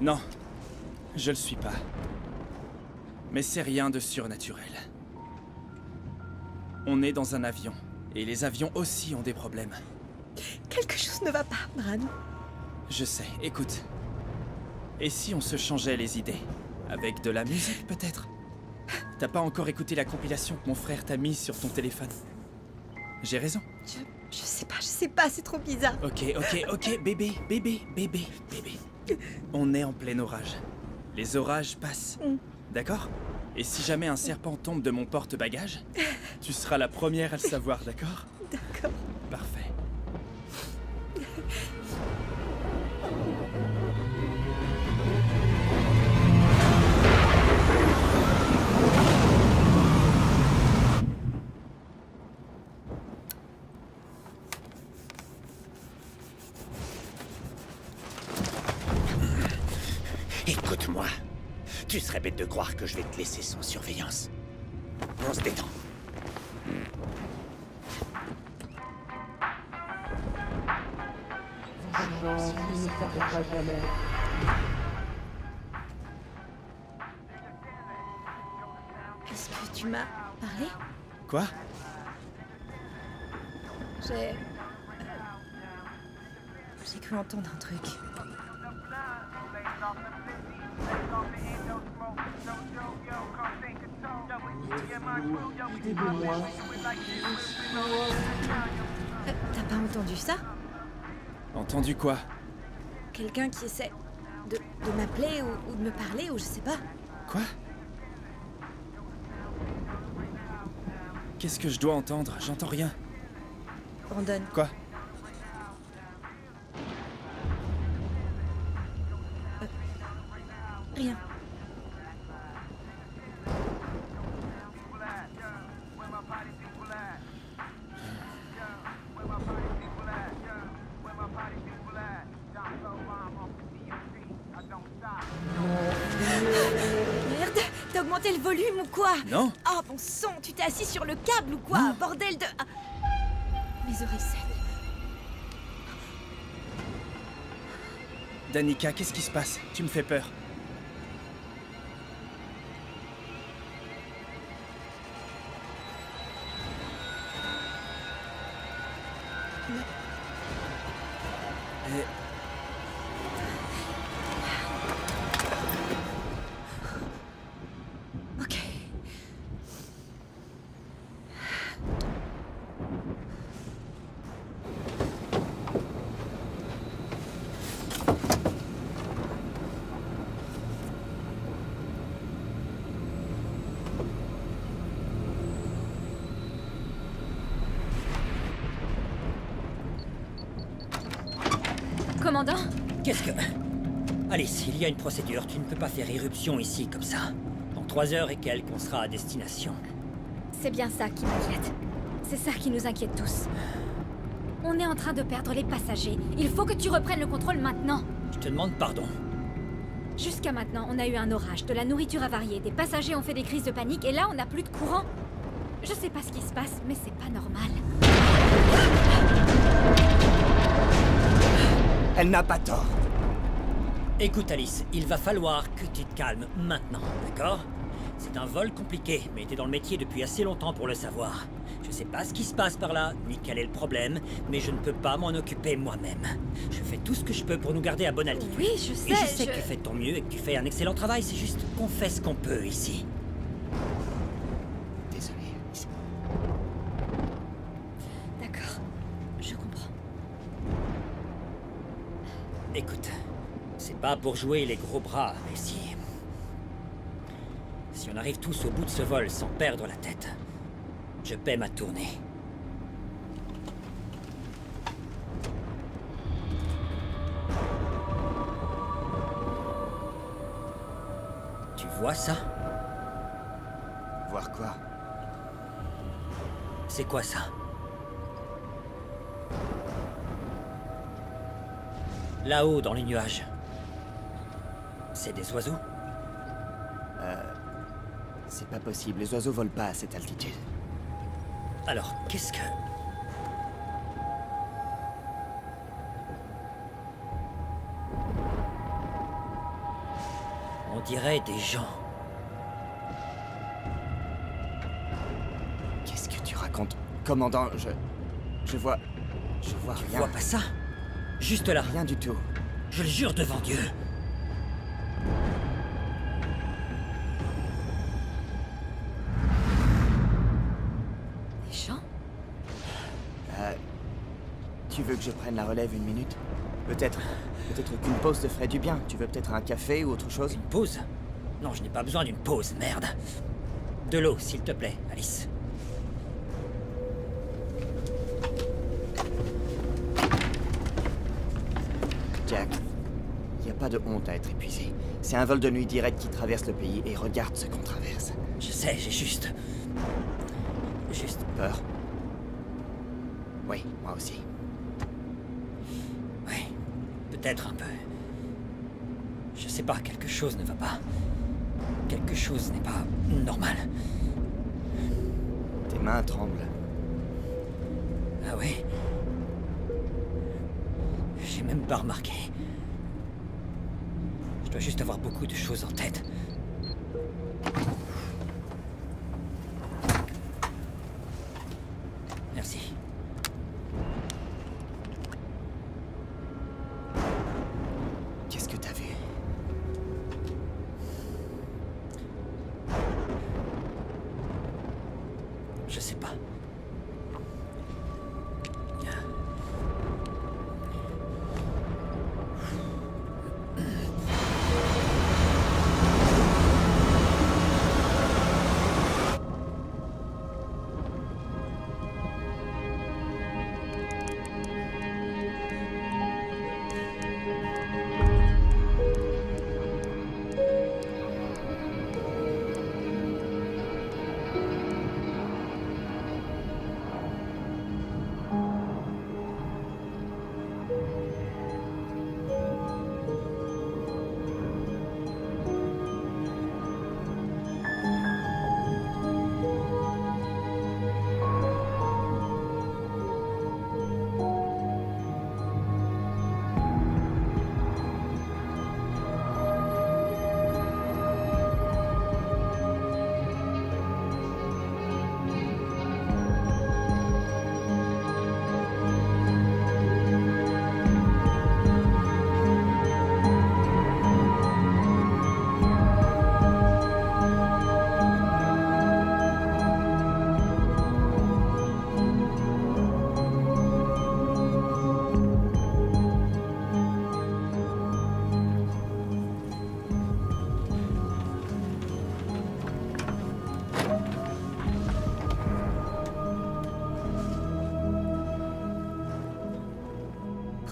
Non, je le suis pas. Mais c'est rien de surnaturel. On est dans un avion. Et les avions aussi ont des problèmes. Quelque chose ne va pas, Bran. Je sais, écoute. Et si on se changeait les idées? Avec de la musique, peut-être? T'as pas encore écouté la compilation que mon frère t'a mise sur ton téléphone? J'ai raison? Je sais pas, c'est trop bizarre. Ok, bébé. On est en plein orage. Les orages passent. D'accord? Et si jamais un serpent tombe de mon porte-bagages, tu seras la première à le savoir, d'accord? D'accord. Parfait. Écoute-moi. Tu serais bête de croire que je vais te laisser sans surveillance. On se détend. Est-ce que tu m'as parlé? Quoi? J'ai cru entendre un truc. T'as pas entendu ça? Entendu quoi? quelqu'un qui essaie de m'appeler ou de me parler ou je sais pas. Quoi? Qu'est-ce que je dois entendre? J'entends rien. Brandon, Quoi? rien. Merde, t'as augmenté le volume ou quoi? Non? Oh bon sang, tu t'es assis sur le câble ou quoi? Bordel de... Ah. Mes oreilles saignent. Danica, qu'est-ce qui se passe? Tu me fais peur. Ok. Commandant? Qu'est-ce que... Alice, il y a une procédure. Tu ne peux pas faire irruption ici comme ça. Dans 3 heures et quelques, on sera à destination. C'est bien ça qui m'inquiète. C'est ça qui nous inquiète tous. On est en train de perdre les passagers. Il faut que tu reprennes le contrôle maintenant. Je te demande pardon. Jusqu'à maintenant, on a eu un orage, de la nourriture avariée, des passagers ont fait des crises de panique et là, on n'a plus de courant. Je sais pas ce qui se passe, mais c'est pas normal. Elle n'a pas tort. Écoute Alice, il va falloir que tu te calmes maintenant, d'accord? C'est un vol compliqué, mais t'es dans le métier depuis assez longtemps pour le savoir. Je sais pas ce qui se passe par là, ni quel est le problème, mais je ne peux pas m'en occuper moi-même. Je fais tout ce que je peux pour nous garder à bonne altitude. Oui, je sais, Et je sais que tu fais de ton mieux et que tu fais un excellent travail, c'est juste qu'on fait ce qu'on peut ici. Désolé, Alice. D'accord, je comprends. Écoute, c'est pas pour jouer les gros bras, mais si... Si on arrive tous au bout de ce vol sans perdre la tête, je paie ma tournée. Tu vois ça? Voir quoi? C'est quoi ça? Là-haut, dans les nuages. C'est des oiseaux? C'est pas possible, les oiseaux volent pas à cette altitude. Alors, qu'est-ce que... On dirait des gens. Qu'est-ce que tu racontes? Commandant, je vois Tu rien. vois pas ça? Juste là. Rien du tout. Je le jure devant Dieu. Des gens? Tu veux que je prenne la relève une minute? Peut-être qu'une pause te ferait du bien. Tu veux peut-être un café ou autre chose? Une pause? Non, je n'ai pas besoin d'une pause, merde. De l'eau, s'il te plaît, Alice. Jack, y a pas de honte à être épuisé. C'est un vol de nuit direct qui traverse le pays et regarde ce qu'on traverse. Je sais, j'ai juste... Peur? Oui, moi aussi. Oui, peut-être un peu. Je sais pas, quelque chose ne va pas. Quelque chose n'est pas normal. Tes mains tremblent. Ah oui? J'ai même pas remarqué. Je dois juste avoir beaucoup de choses en tête. Merci. Qu'est-ce que t'as vu? Je sais pas.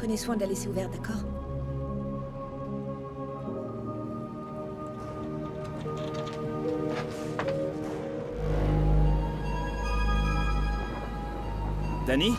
Prenez soin de la laisser ouverte, d'accord? Danny?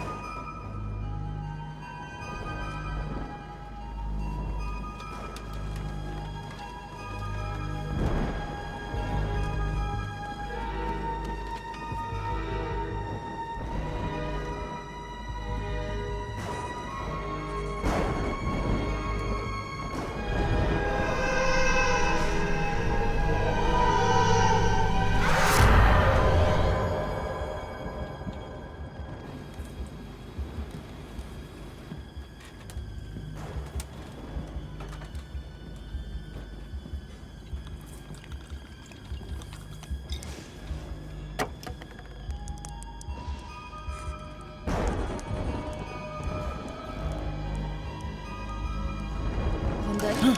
Randall,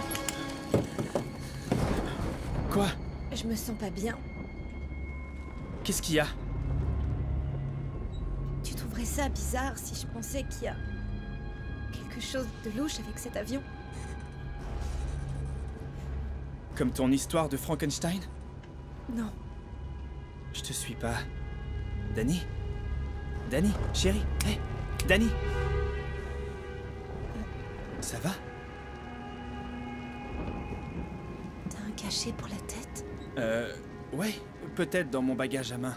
Quoi? je me sens pas bien. Qu'est-ce qu'il y a? Tu trouverais ça bizarre si je pensais qu'il y a quelque chose de louche avec cet avion? Comme ton histoire de Frankenstein? Non. Je te suis pas. Danny? Danny, chérie? Hé, Danny? Ça va? T'as un cachet pour la tête? Ouais, peut-être dans mon bagage à main.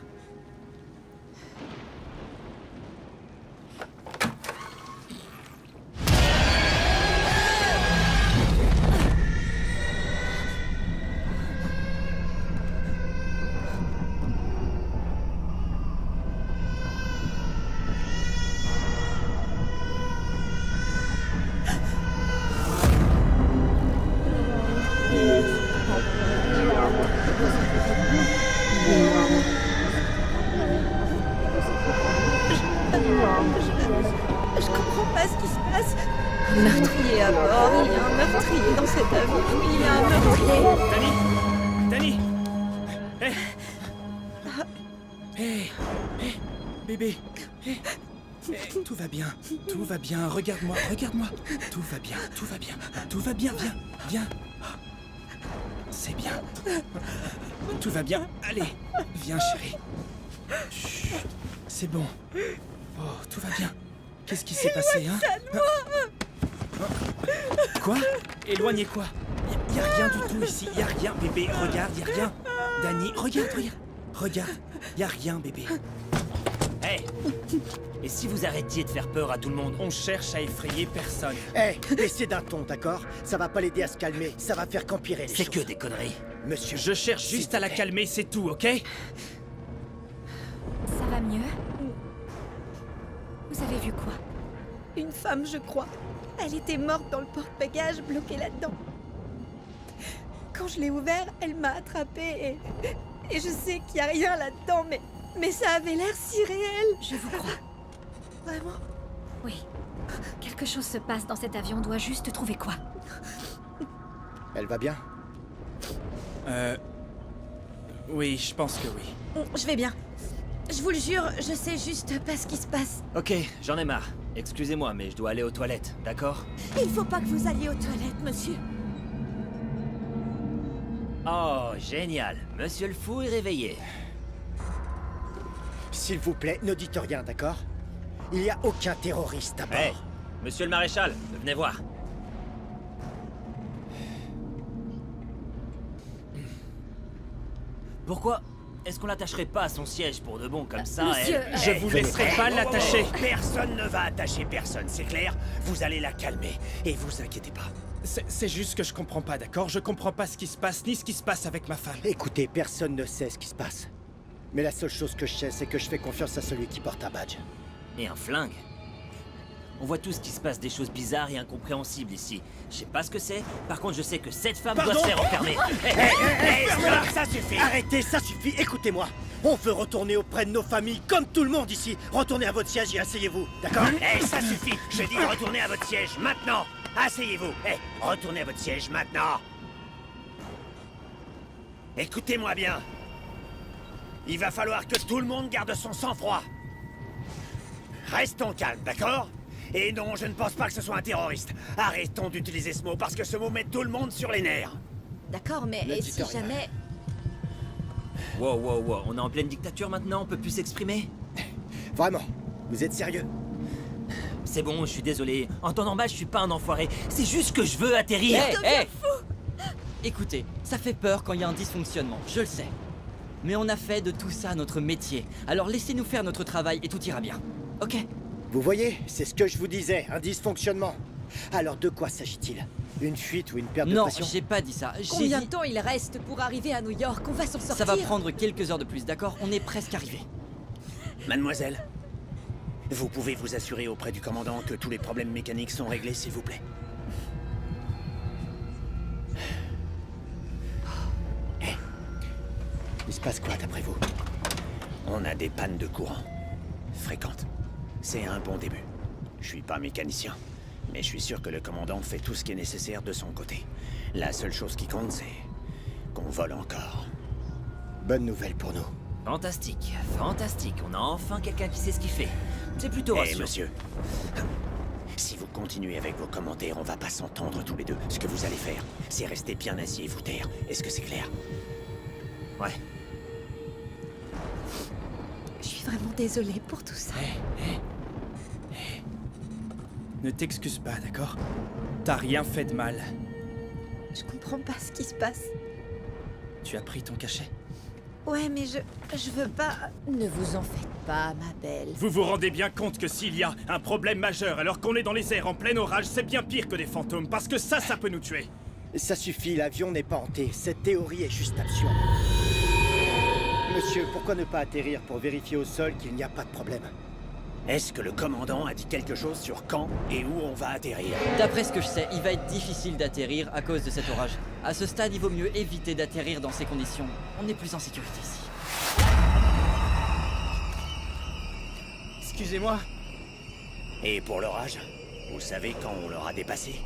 Je comprends pas ce qui se passe. Un meurtrier à bord. Il y a un meurtrier dans cet avion. Il y a un meurtrier. Danny! Danny! Hé! Hé! Hé! Bébé! Hé! Hé, tout va bien, tout va bien. Regarde-moi, regarde-moi. Tout va bien, tout va bien, tout va bien. Viens, viens. C'est bien. Tout va bien. Allez, viens, chérie. Chut, c'est bon. Oh, tout va bien. Qu'est-ce qui s'est passé, hein? Quoi? Éloignez quoi? Y a rien du tout ici, y a rien, bébé. Regarde, y a rien. Danny, regarde, regarde. Regarde, y a rien, bébé. Hé! Et si vous arrêtiez de faire peur à tout le monde? On cherche à effrayer personne. Hé, baissez d'un ton, d'accord? Ça va pas l'aider à se calmer, ça va faire qu'empirer les choses. C'est que des conneries. Monsieur, Je cherche s'il juste vous à la plaît. calmer, c'est tout, ok? Ça va mieux? Vous avez vu quoi? Une femme, je crois. Elle était morte dans le porte-bagages, bloquée là-dedans. Quand je l'ai ouvert, elle m'a attrapée et je sais qu'il y a rien là-dedans, mais ça avait l'air si réel. Je vous crois. Vraiment? Oui. Quelque chose se passe dans cet avion, on doit juste trouver quoi. Elle va bien? Oui, je pense que oui. Je vais bien. Je vous le jure, je sais juste pas ce qui se passe. Ok, j'en ai marre. Excusez-moi, mais je dois aller aux toilettes, d'accord? Il faut pas que vous alliez aux toilettes, monsieur. Oh, génial. Monsieur le fou est réveillé. S'il vous plaît, ne dites rien, d'accord? Il n'y a aucun terroriste à bord. Hé! Monsieur le maréchal, venez voir. Pourquoi est-ce qu'on l'attacherait pas à son siège pour de bon comme ça? Monsieur, Je vous laisserai pas l'attacher. Personne ne va attacher personne, c'est clair? Vous allez la calmer, et vous inquiétez pas. C'est juste que je comprends pas, d'accord? Je comprends pas ce qui se passe, ni ce qui se passe avec ma femme. Écoutez, personne ne sait ce qui se passe. Mais la seule chose que je sais, c'est que je fais confiance à celui qui porte un badge. Et un flingue. On voit tout ce qui se passe, des choses bizarres et incompréhensibles ici. Je sais pas ce que c'est, par contre je sais que cette femme doit se faire enfermer. Ça suffit! Arrêtez, ça suffit, écoutez-moi! On veut retourner auprès de nos familles, comme tout le monde ici! Retournez à votre siège et asseyez-vous, d'accord? Ça suffit! Je dis de retourner à votre siège, maintenant! Asseyez-vous! Retournez à votre siège, maintenant! Écoutez-moi bien! Il va falloir que tout le monde garde son sang-froid! Restons calmes, d'accord? Et non, je ne pense pas que ce soit un terroriste. Arrêtons d'utiliser ce mot parce que ce mot met tout le monde sur les nerfs. D'accord, mais Ne et dites si rien. jamais... Wow, on est en pleine dictature maintenant, on peut plus s'exprimer? Vraiment, vous êtes sérieux? C'est bon, je suis désolé. En temps normal, je suis pas un enfoiré. C'est juste que je veux atterrir. Hé, écoutez, ça fait peur quand il y a un dysfonctionnement, je le sais. Mais on a fait de tout ça notre métier. Alors laissez-nous faire notre travail et tout ira bien. Ok? Vous voyez, c'est ce que je vous disais, un dysfonctionnement. Alors de quoi s'agit-il? Une fuite ou une perte de Non, pression? j'ai pas dit ça. J'ai Combien dit... de temps il reste pour arriver à New York? On va s'en sortir. Ça va prendre quelques heures de plus, d'accord? On est presque arrivé. Mademoiselle, vous pouvez vous assurer auprès du commandant que tous les problèmes mécaniques sont réglés, s'il vous plaît. Hé, il se passe quoi d'après vous? On a des pannes de courant. Fréquentes. C'est un bon début. Je suis pas mécanicien, mais je suis sûr que le commandant fait tout ce qui est nécessaire de son côté. La seule chose qui compte, c'est qu'on vole encore. Bonne nouvelle pour nous. Fantastique. On a enfin quelqu'un qui sait ce qu'il fait. C'est plutôt Eh, rassurant. monsieur. Si vous continuez avec vos commentaires, on va pas s'entendre tous les deux. Ce que vous allez faire, c'est rester bien assis et vous taire. Est-ce que c'est clair? Ouais. Je suis vraiment désolée pour tout ça. Ne t'excuse pas, d'accord? T'as rien fait de mal. Je comprends pas ce qui se passe. Tu as pris ton cachet? Ouais, mais je veux pas... Ne vous en faites pas, ma belle. Vous vous rendez bien compte que s'il y a un problème majeur alors qu'on est dans les airs en plein orage, c'est bien pire que des fantômes, parce que ça peut nous tuer. Ça suffit, l'avion n'est pas hanté. Cette théorie est juste absurde. Monsieur, pourquoi ne pas atterrir pour vérifier au sol qu'il n'y a pas de problème? Est-ce que le commandant a dit quelque chose sur quand et où on va atterrir? D'après ce que je sais, il va être difficile d'atterrir à cause de cet orage. À ce stade, il vaut mieux éviter d'atterrir dans ces conditions. On est plus en sécurité ici. Excusez-moi. Et pour l'orage, vous savez quand on l'aura dépassé?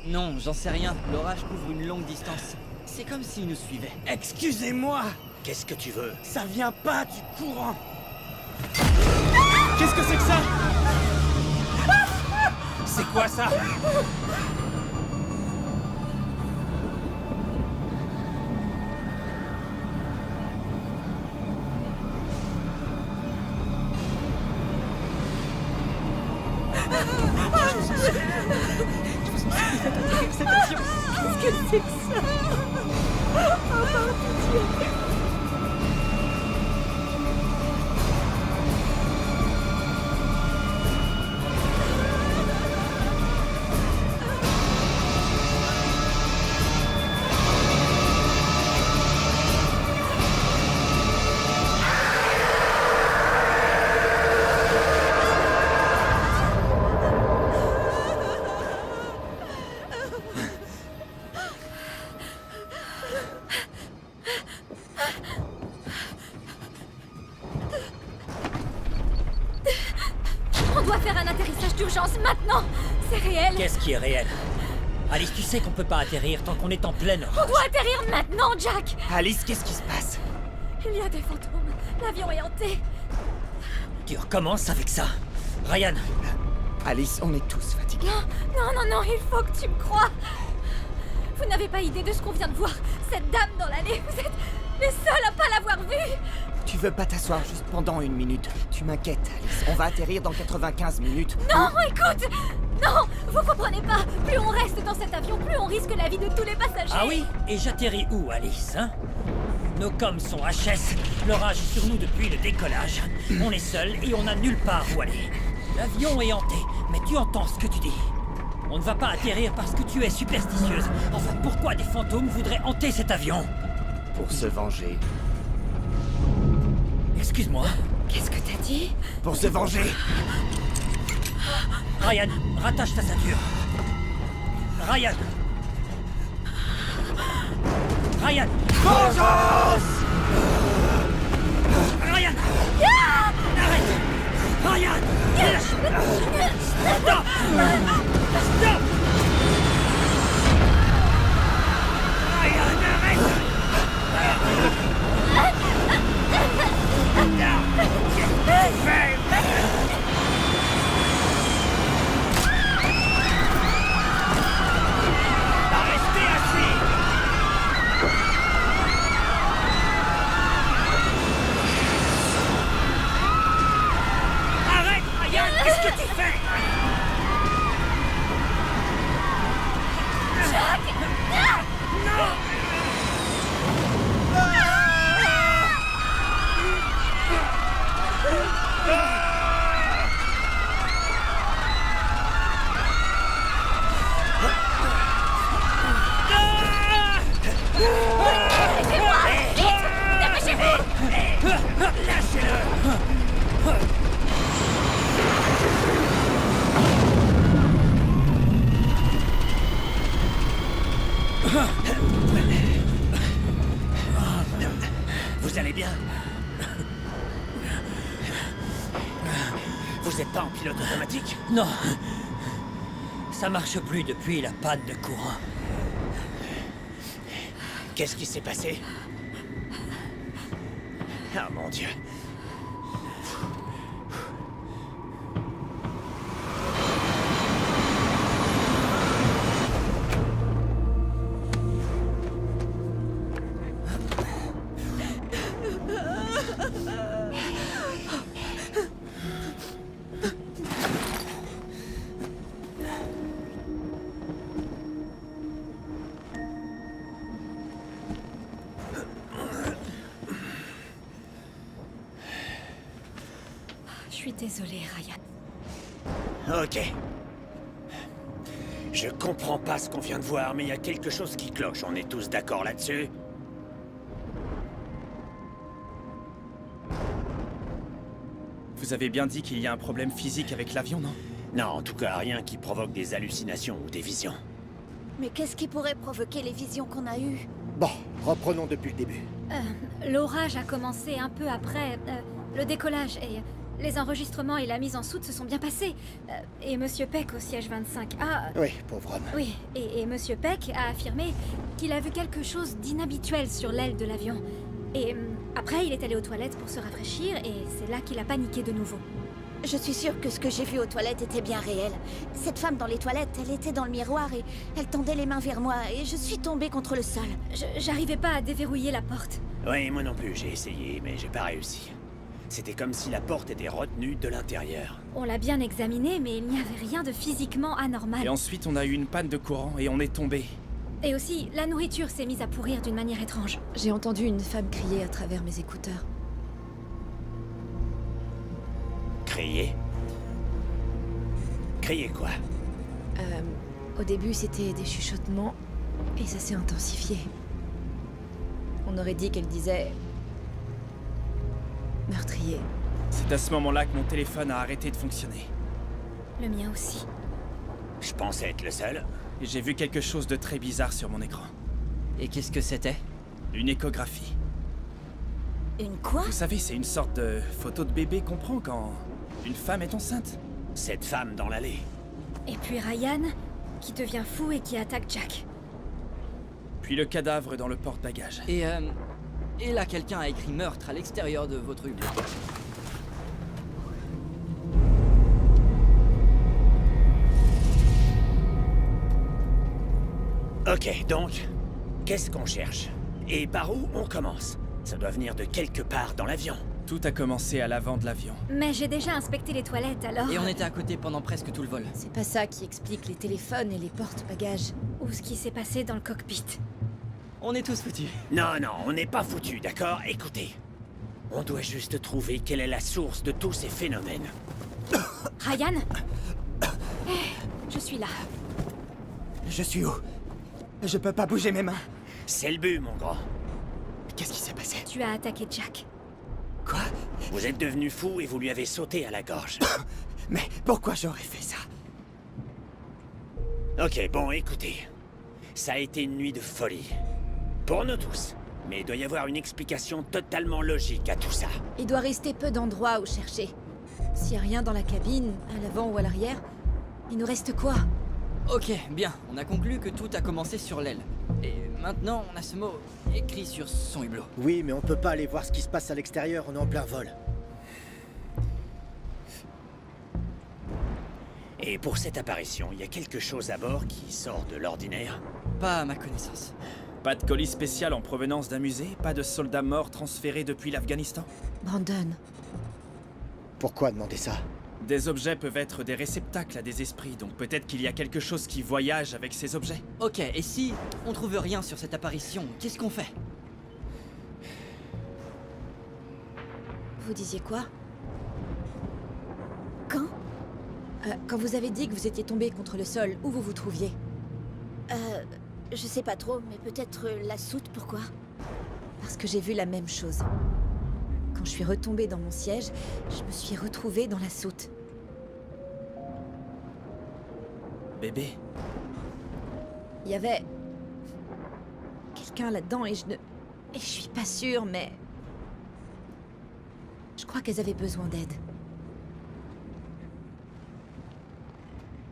Non, j'en sais rien. L'orage couvre une longue distance. C'est comme s'il nous suivait. Excusez-moi, Qu'est-ce que tu veux? ça vient pas du courant. Qu'est-ce que c'est que ça? C'est quoi ça? On doit faire un atterrissage d'urgence maintenant. C'est réel. Qu'est-ce qui est réel? Alice, tu sais qu'on peut pas atterrir tant qu'on est en pleine On orage. doit atterrir maintenant, Jack. Alice, qu'est-ce qui se passe? Il y a des fantômes. L'avion est hanté. Tu recommences avec ça. Ryan, Alice, on est tous fatigués. Non, il faut que tu me crois. Vous n'avez pas idée de ce qu'on vient de voir. Cette dame dans l'allée, vous êtes les seuls à pas l'avoir vue. Tu veux pas t'asseoir juste pendant une minute? Tu m'inquiètes, Alice. On va atterrir dans 95 minutes. Non, écoute. Non, vous comprenez pas. Plus on reste dans cet avion, plus on risque la vie de tous les passagers. ah oui? Et j'atterris où, Alice, hein? Nos coms sont HS, l'orage est sur nous depuis le décollage. On est seuls et on n'a nulle part où aller. L'avion est hanté, mais tu entends ce que tu dis. On ne va pas atterrir parce que tu es superstitieuse. Enfin, pourquoi des fantômes voudraient hanter cet avion? Pour se venger. Excuse-moi. Qu'est-ce que t'as dit? Pour se venger! Ryan, rattache ta ceinture. Ryan! Ryan! Vengeance! Ryan! Arrête! Ryan! Stop! Stop! Ryan, arrête! Vous allez bien? Vous êtes pas en pilote automatique? Non. Ça marche plus depuis la panne de courant. Qu'est-ce qui s'est passé? Ah mon Dieu. Je suis désolée, Ryan. Ok. Je comprends pas ce qu'on vient de voir, mais il y a quelque chose qui cloche. On est tous d'accord là-dessus? Vous avez bien dit qu'il y a un problème physique avec l'avion, non? Non, en tout cas, rien qui provoque des hallucinations ou des visions. Mais qu'est-ce qui pourrait provoquer les visions qu'on a eues? Bon, reprenons depuis le début. L'orage a commencé un peu après le décollage et les enregistrements et la mise en soute se sont bien passés. Et Monsieur Peck au siège 25 a... Oui, pauvre homme. Oui, et Monsieur Peck a affirmé qu'il a vu quelque chose d'inhabituel sur l'aile de l'avion. Et après, il est allé aux toilettes pour se rafraîchir et c'est là qu'il a paniqué de nouveau. Je suis sûre que ce que j'ai vu aux toilettes était bien réel. Cette femme dans les toilettes, elle était dans le miroir et elle tendait les mains vers moi et je suis tombée contre le sol. J'arrivais pas à déverrouiller la porte. Oui, moi non plus, j'ai essayé, mais j'ai pas réussi. C'était comme si la porte était retenue de l'intérieur. On l'a bien examinée, mais il n'y avait rien de physiquement anormal. Et ensuite, on a eu une panne de courant et on est tombé. Et aussi, la nourriture s'est mise à pourrir d'une manière étrange. J'ai entendu une femme crier à travers mes écouteurs. Crier? Crier quoi? Au début, c'était des chuchotements, et ça s'est intensifié. On aurait dit qu'elle disait... meurtrier. C'est à ce moment-là que mon téléphone a arrêté de fonctionner. Le mien aussi. Je pensais être le seul. Et j'ai vu quelque chose de très bizarre sur mon écran. Et qu'est-ce que c'était? Une échographie. Une quoi? Vous savez, c'est une sorte de photo de bébé qu'on prend quand une femme est enceinte. Cette femme dans l'allée. Et puis Ryan, qui devient fou et qui attaque Jack. Puis le cadavre dans le porte-bagages. Et là, quelqu'un a écrit meurtre à l'extérieur de votre hublot. Ok, donc, qu'est-ce qu'on cherche? Et par où on commence? Ça doit venir de quelque part dans l'avion. Tout a commencé à l'avant de l'avion. Mais j'ai déjà inspecté les toilettes, alors... Et on était à côté pendant presque tout le vol. C'est pas ça qui explique les téléphones et les porte-bagages. Ou ce qui s'est passé dans le cockpit. On est tous foutus. Non, non, on n'est pas foutus, d'accord? Écoutez, on doit juste trouver quelle est la source de tous ces phénomènes. Ryan? Je suis là. Je suis où? Je peux pas bouger mes mains. C'est le but, mon grand. Qu'est-ce qui s'est passé? Tu as attaqué Jack. Quoi? Vous êtes devenu fou et vous lui avez sauté à la gorge. Mais pourquoi j'aurais fait ça? Ok, bon, écoutez. Ça a été une nuit de folie. Pour nous tous. Mais il doit y avoir une explication totalement logique à tout ça. Il doit rester peu d'endroits où chercher. S'il y a rien dans la cabine, à l'avant ou à l'arrière, il nous reste quoi? Ok, bien. On a conclu que tout a commencé sur l'aile. Et maintenant, on a ce mot écrit sur son hublot. Oui, mais on peut pas aller voir ce qui se passe à l'extérieur, on est en plein vol. Et pour cette apparition, il y a quelque chose à bord qui sort de l'ordinaire? Pas à ma connaissance. Pas de colis spécial en provenance d'un musée? Pas de soldats morts transférés depuis l'Afghanistan? Brandon. Pourquoi demander ça? Des objets peuvent être des réceptacles à des esprits, donc peut-être qu'il y a quelque chose qui voyage avec ces objets. Ok, et si on trouve rien sur cette apparition, qu'est-ce qu'on fait? Vous disiez quoi? Quand? Quand vous avez dit que vous étiez tombé contre le sol, où vous vous trouviez? Je sais pas trop, mais peut-être la soute, pourquoi? Parce que j'ai vu la même chose. Quand je suis retombée dans mon siège, je me suis retrouvée dans la soute. Bébé? Il y avait... quelqu'un là-dedans et je suis pas sûre, mais... Je crois qu'elles avaient besoin d'aide.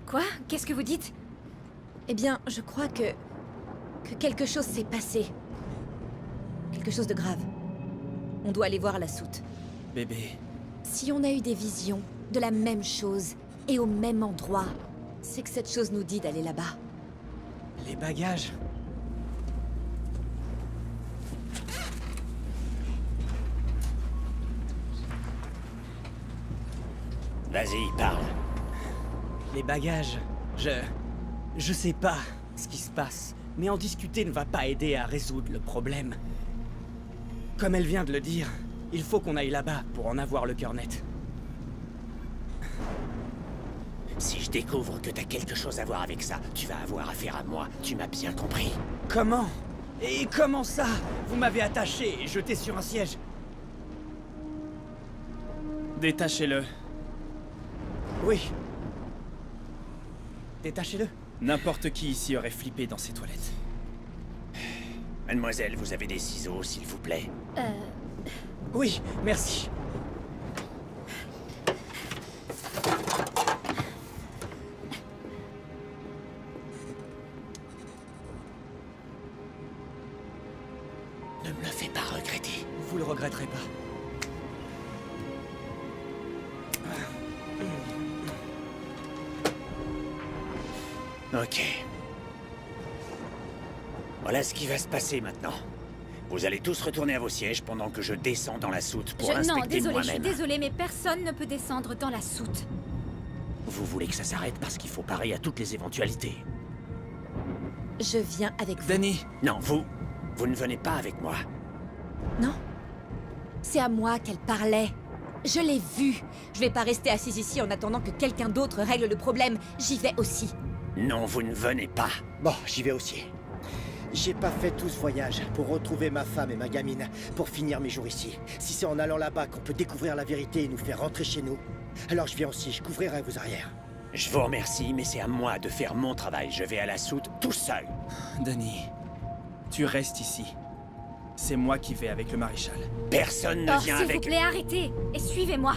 Quoi? Qu'est-ce que vous dites? Eh bien, je crois que quelque chose s'est passé. Quelque chose de grave. On doit aller voir la soute. Bébé, Si on a eu des visions de la même chose et au même endroit, c'est que cette chose nous dit d'aller là-bas. Les bagages. Vas-y, parle. Les bagages. Je sais pas ce qui se passe, mais en discuter ne va pas aider à résoudre le problème. Comme elle vient de le dire, il faut qu'on aille là-bas pour en avoir le cœur net. Si je découvre que t'as quelque chose à voir avec ça, tu vas avoir affaire à moi. Tu m'as bien compris. Comment? Et comment ça? Vous m'avez attaché et jeté sur un siège. détachez-le. Oui. Détachez-le. N'importe qui ici aurait flippé dans ces toilettes. Mademoiselle, vous avez des ciseaux, s'il vous plaît? Oui, merci. Ne me le fais pas regretter. Vous le regretterez pas. Ok. Voilà ce qui va se passer maintenant. Vous allez tous retourner à vos sièges pendant que je descends dans la soute pour Non, inspecter désolé, je suis moi-même. désolée, mais personne ne peut descendre dans la soute. Vous voulez que ça s'arrête parce qu'il faut parer à toutes les éventualités. Je viens avec vous. Danny! Non, vous ne venez pas avec moi. Non. C'est à moi qu'elle parlait. Je l'ai vue. Je vais pas rester assise ici en attendant que quelqu'un d'autre règle le problème. J'y vais aussi. Non, vous ne venez pas. Bon, j'y vais aussi. J'ai pas fait tout ce voyage pour retrouver ma femme et ma gamine, pour finir mes jours ici. Si c'est en allant là-bas qu'on peut découvrir la vérité et nous faire rentrer chez nous, alors je viens aussi, je couvrirai vos arrières. Je vous remercie, mais c'est à moi de faire mon travail. Je vais à la soute tout seul. Danny, tu restes ici. C'est moi qui vais avec le maréchal. Personne ne Oh, vient s'il vous avec... plaît, arrêtez et suivez-moi.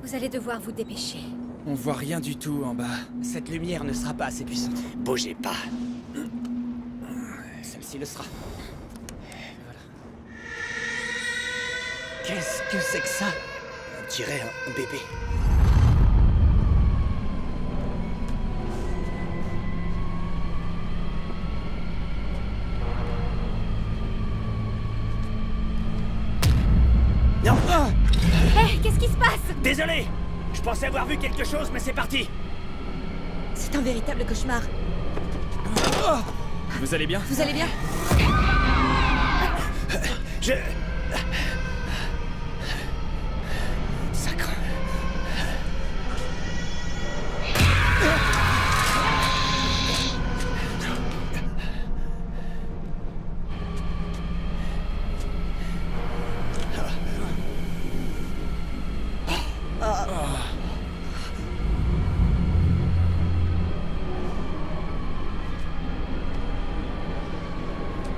Vous allez devoir vous dépêcher. On voit rien du tout en bas. Cette lumière ne sera pas assez puissante. Bougez pas. Celle-ci le sera. Voilà. Qu'est-ce que c'est que ça? On dirait un bébé. Non! Hé, qu'est-ce qui se passe? Désolé! Je pensais avoir vu quelque chose, mais c'est parti! C'est un véritable cauchemar. Vous allez bien? Vous allez bien? Je... Sacre...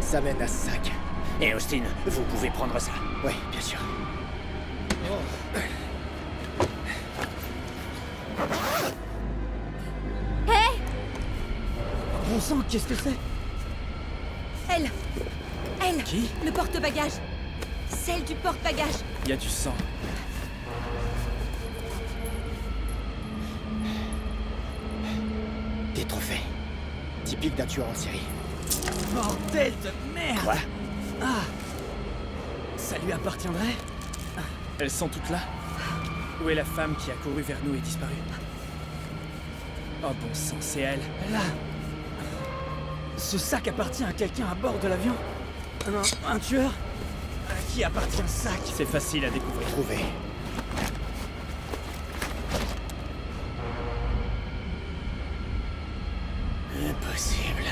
Ça mène à ce sac. Et Austin, vous pouvez prendre ça. Oui, bien sûr. Bon sang, qu'est-ce que c'est? Elle. Elle. Qui? Le porte-bagages. Celle du porte-bagages. Il y a du sang. Des trophées. Typique d'un tueur en série. Bordel de merde! Quoi? Ah! Ça lui appartiendrait? Elles sont toutes là. Où est la femme qui a couru vers nous et disparu? Oh bon sang, c'est elle. Là! Ce sac appartient à quelqu'un à bord de l'avion? Un tueur? À qui appartient ce sac? C'est facile à découvrir. Trouvé. Impossible.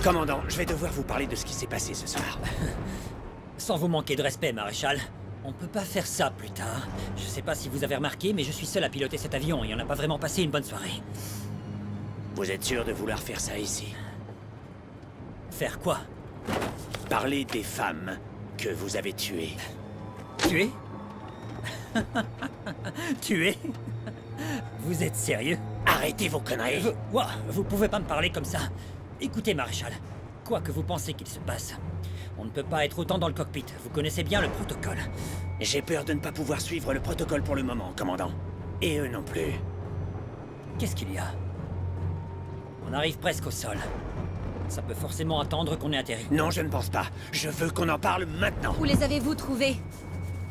Commandant, je vais devoir vous parler de ce qui s'est passé ce soir. Sans vous manquer de respect, maréchal, on peut pas faire ça plus tard. Je sais pas si vous avez remarqué, mais je suis seul à piloter cet avion et on n'a pas vraiment passé une bonne soirée. Vous êtes sûr de vouloir faire ça ici? Faire quoi? Parler des femmes que vous avez tuées. Tuer? Tuer? Vous êtes sérieux? Arrêtez vos conneries! Vous pouvez pas me parler comme ça. Écoutez, maréchal, quoi que vous pensez qu'il se passe, on ne peut pas être autant dans le cockpit. Vous connaissez bien le protocole. J'ai peur de ne pas pouvoir suivre le protocole pour le moment, commandant. Et eux non plus. Qu'est-ce qu'il y a? On arrive presque au sol. Ça peut forcément attendre qu'on ait atterri. Non, je ne pense pas. Je veux qu'on en parle maintenant. Où les avez-vous trouvés?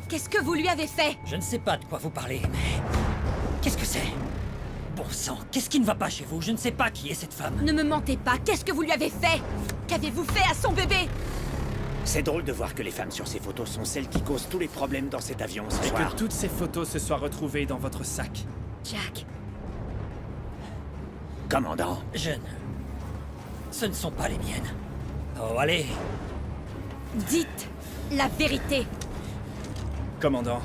Qu'est-ce que vous lui avez fait? Je ne sais pas de quoi vous parlez, mais... Qu'est-ce que c'est? Bon sang, qu'est-ce qui ne va pas chez vous? Je ne sais pas qui est cette femme. Ne me mentez pas, qu'est-ce que vous lui avez fait? Qu'avez-vous fait à son bébé? C'est drôle de voir que les femmes sur ces photos sont celles qui causent tous les problèmes dans cet avion ce Et soir. que toutes ces photos se soient retrouvées dans votre sac. Jack. Commandant. Jeune. Ce ne sont pas les miennes. Oh, allez. Dites la vérité. Commandant.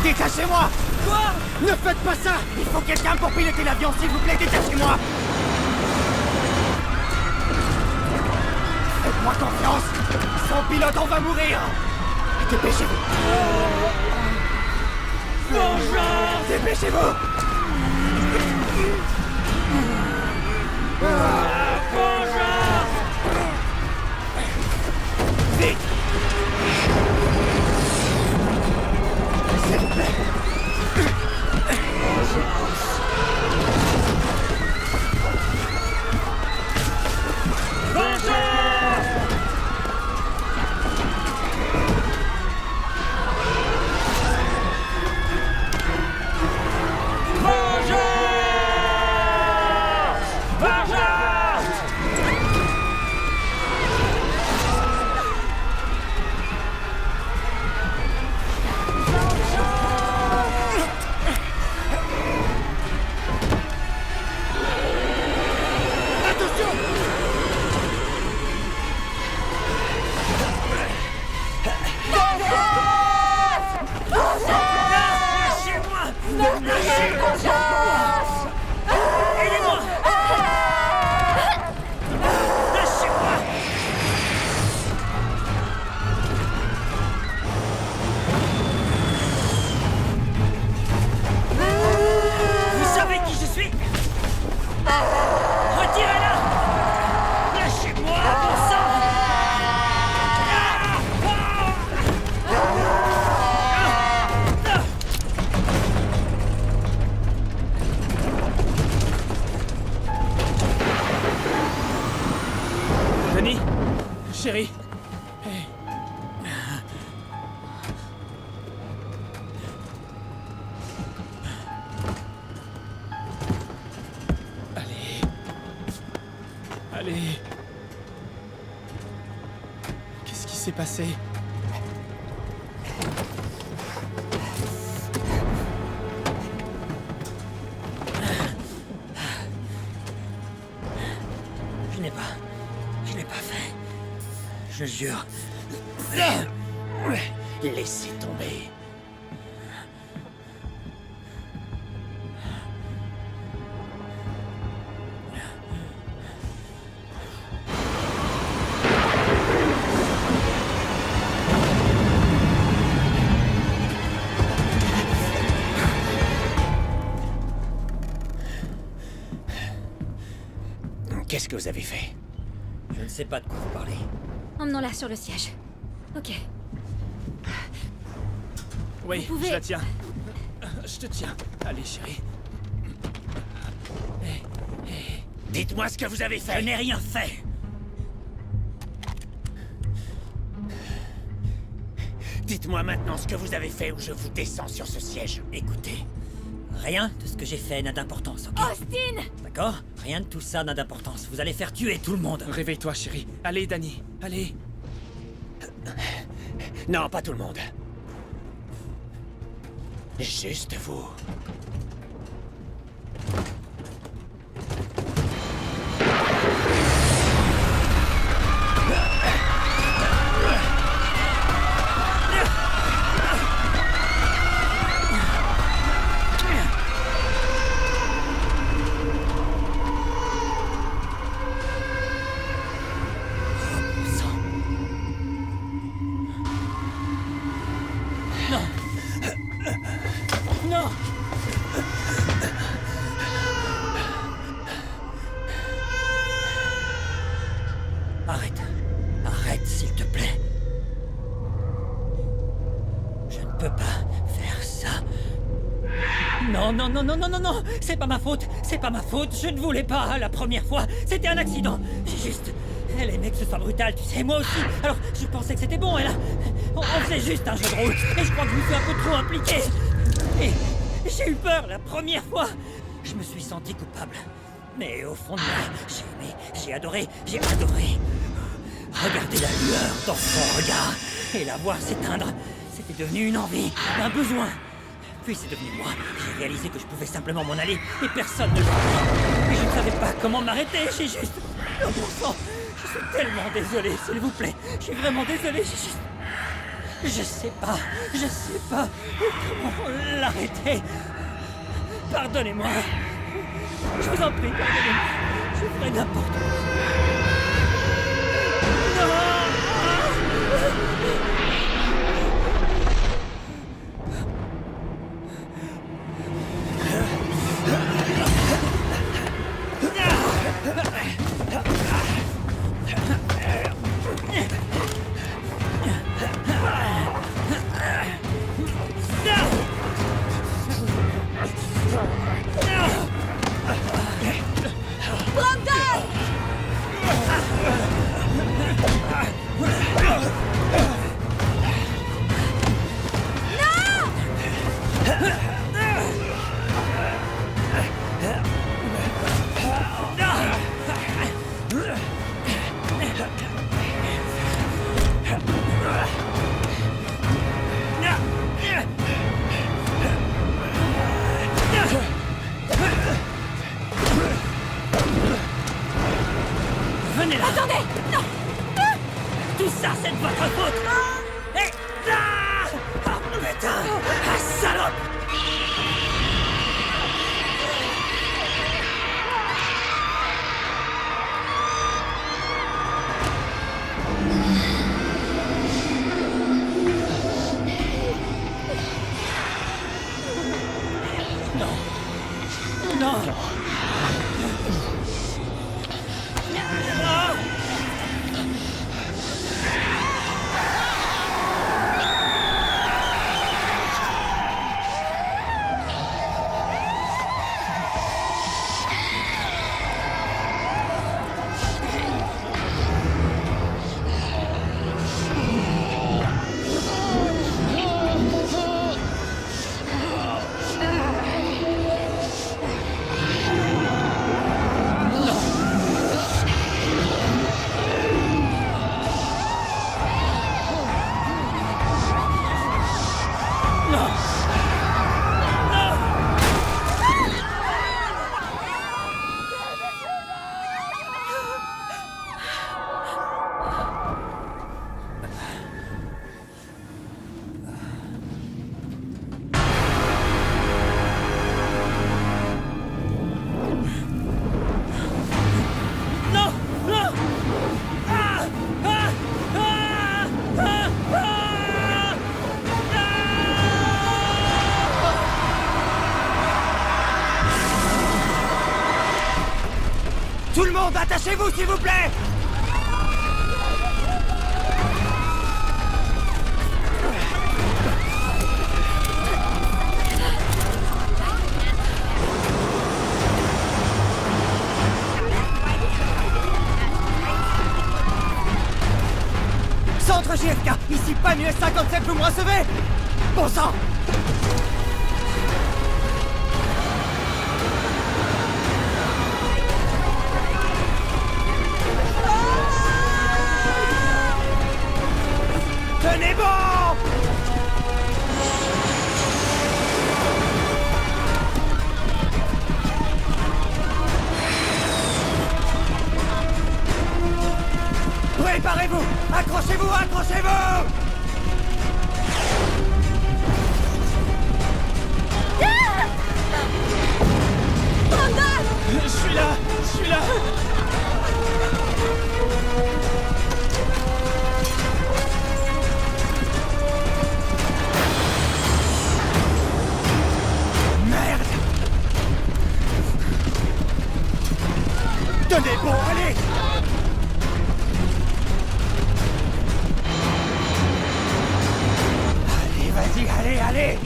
Détachez-moi! Quoi? Ne faites pas ça! Il faut quelqu'un pour piloter l'avion, s'il vous plaît, détachez-moi! Faites-moi confiance! Sans pilote, on va mourir! Dépêchez-vous! Vengeance! Dépêchez-vous! Vengeance! Vite! S'il vous plaît! Vous savez qui je suis? Retirez-la! Lâchez-moi, bon sang! Denis? Chérie? Hey. Allez. Allez. Qu'est-ce qui s'est passé? Je n'ai pas fait. Je jure. Laissez tomber. Qu'est-ce que vous avez fait? Je ne sais pas de quoi vous parlez. Emmenons-la sur le siège. Ok. Oui, Vous pouvez- je la tiens. Je te tiens. Allez, chérie. Dites-moi ce que vous avez fait. Je n'ai rien fait. Dites-moi maintenant ce que vous avez fait ou je vous descends sur ce siège. Écoutez, Rien de ce que j'ai fait n'a d'importance, ok? Austin! D'accord? Rien de tout ça n'a d'importance. Vous allez faire tuer tout le monde. Réveille-toi, chérie. Allez, Danny, allez. Non, pas tout le monde. Juste vous. Non! Arrête. Arrête, s'il te plaît. Je ne peux pas faire ça. Non, non, non, non, non, non, non! C'est pas ma faute! C'est pas ma faute! Je ne voulais pas la première fois! C'était un accident! J'ai juste... Elle aimait que ce soit brutal, tu sais, moi aussi! Alors, je pensais que c'était bon, elle a... On faisait juste un jeu de rôle, et je crois que je me suis un peu trop impliqué! Et j'ai eu peur la première fois! Je me suis senti coupable. Mais au fond de moi, j'ai aimé, j'ai adoré, j'ai adoré! Regarder la lueur dans son regard, et la voir s'éteindre, c'était devenu une envie, un besoin! Puis c'est devenu moi. J'ai réalisé que je pouvais simplement m'en aller et personne ne le ferait. Et je ne savais pas comment m'arrêter. J'ai juste... Oh bon sang, je suis tellement désolé, s'il vous plaît. Je suis vraiment désolé. J'ai juste... Je sais pas comment l'arrêter. Pardonnez-moi. Je vous en prie, pardonnez-moi. Je ferai n'importe quoi. Non! Venez là! Attendez! Non! Tout ça, c'est de votre faute! Et... Ah! Oh, putain! Ah, salope! Non! Non! Tout le monde, attachez-vous, s'il vous plaît! Centre JFK, ici PAN US 57, vous me recevez? Bon sang! Préparez-vous! Accrochez-vous! Accrochez-vous! Je suis là! Je suis là! Merde! Tenez bon, allez! Allez, vas-y, allez, allez!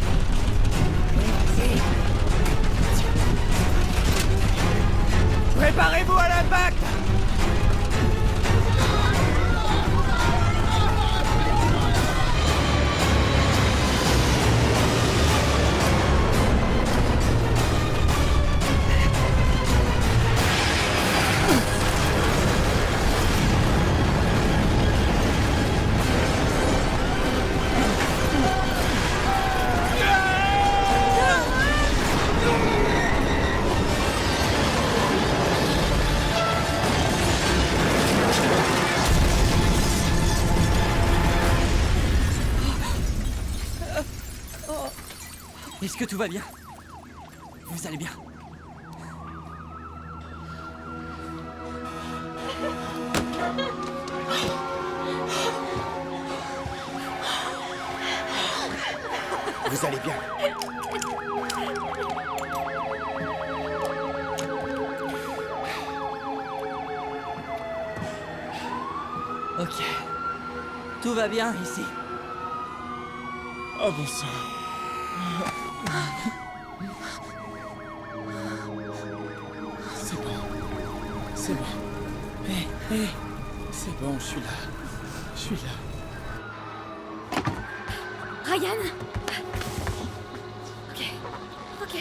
Vas-y. Préparez-vous à l'impact! Est-ce que tout va bien? Vous allez bien? Vous allez bien. Ok. Tout va bien ici. Oh bon sang. C'est bon. C'est bon. Hé, c'est bon, je suis là. Je suis là. Ryan. Ok. Ok.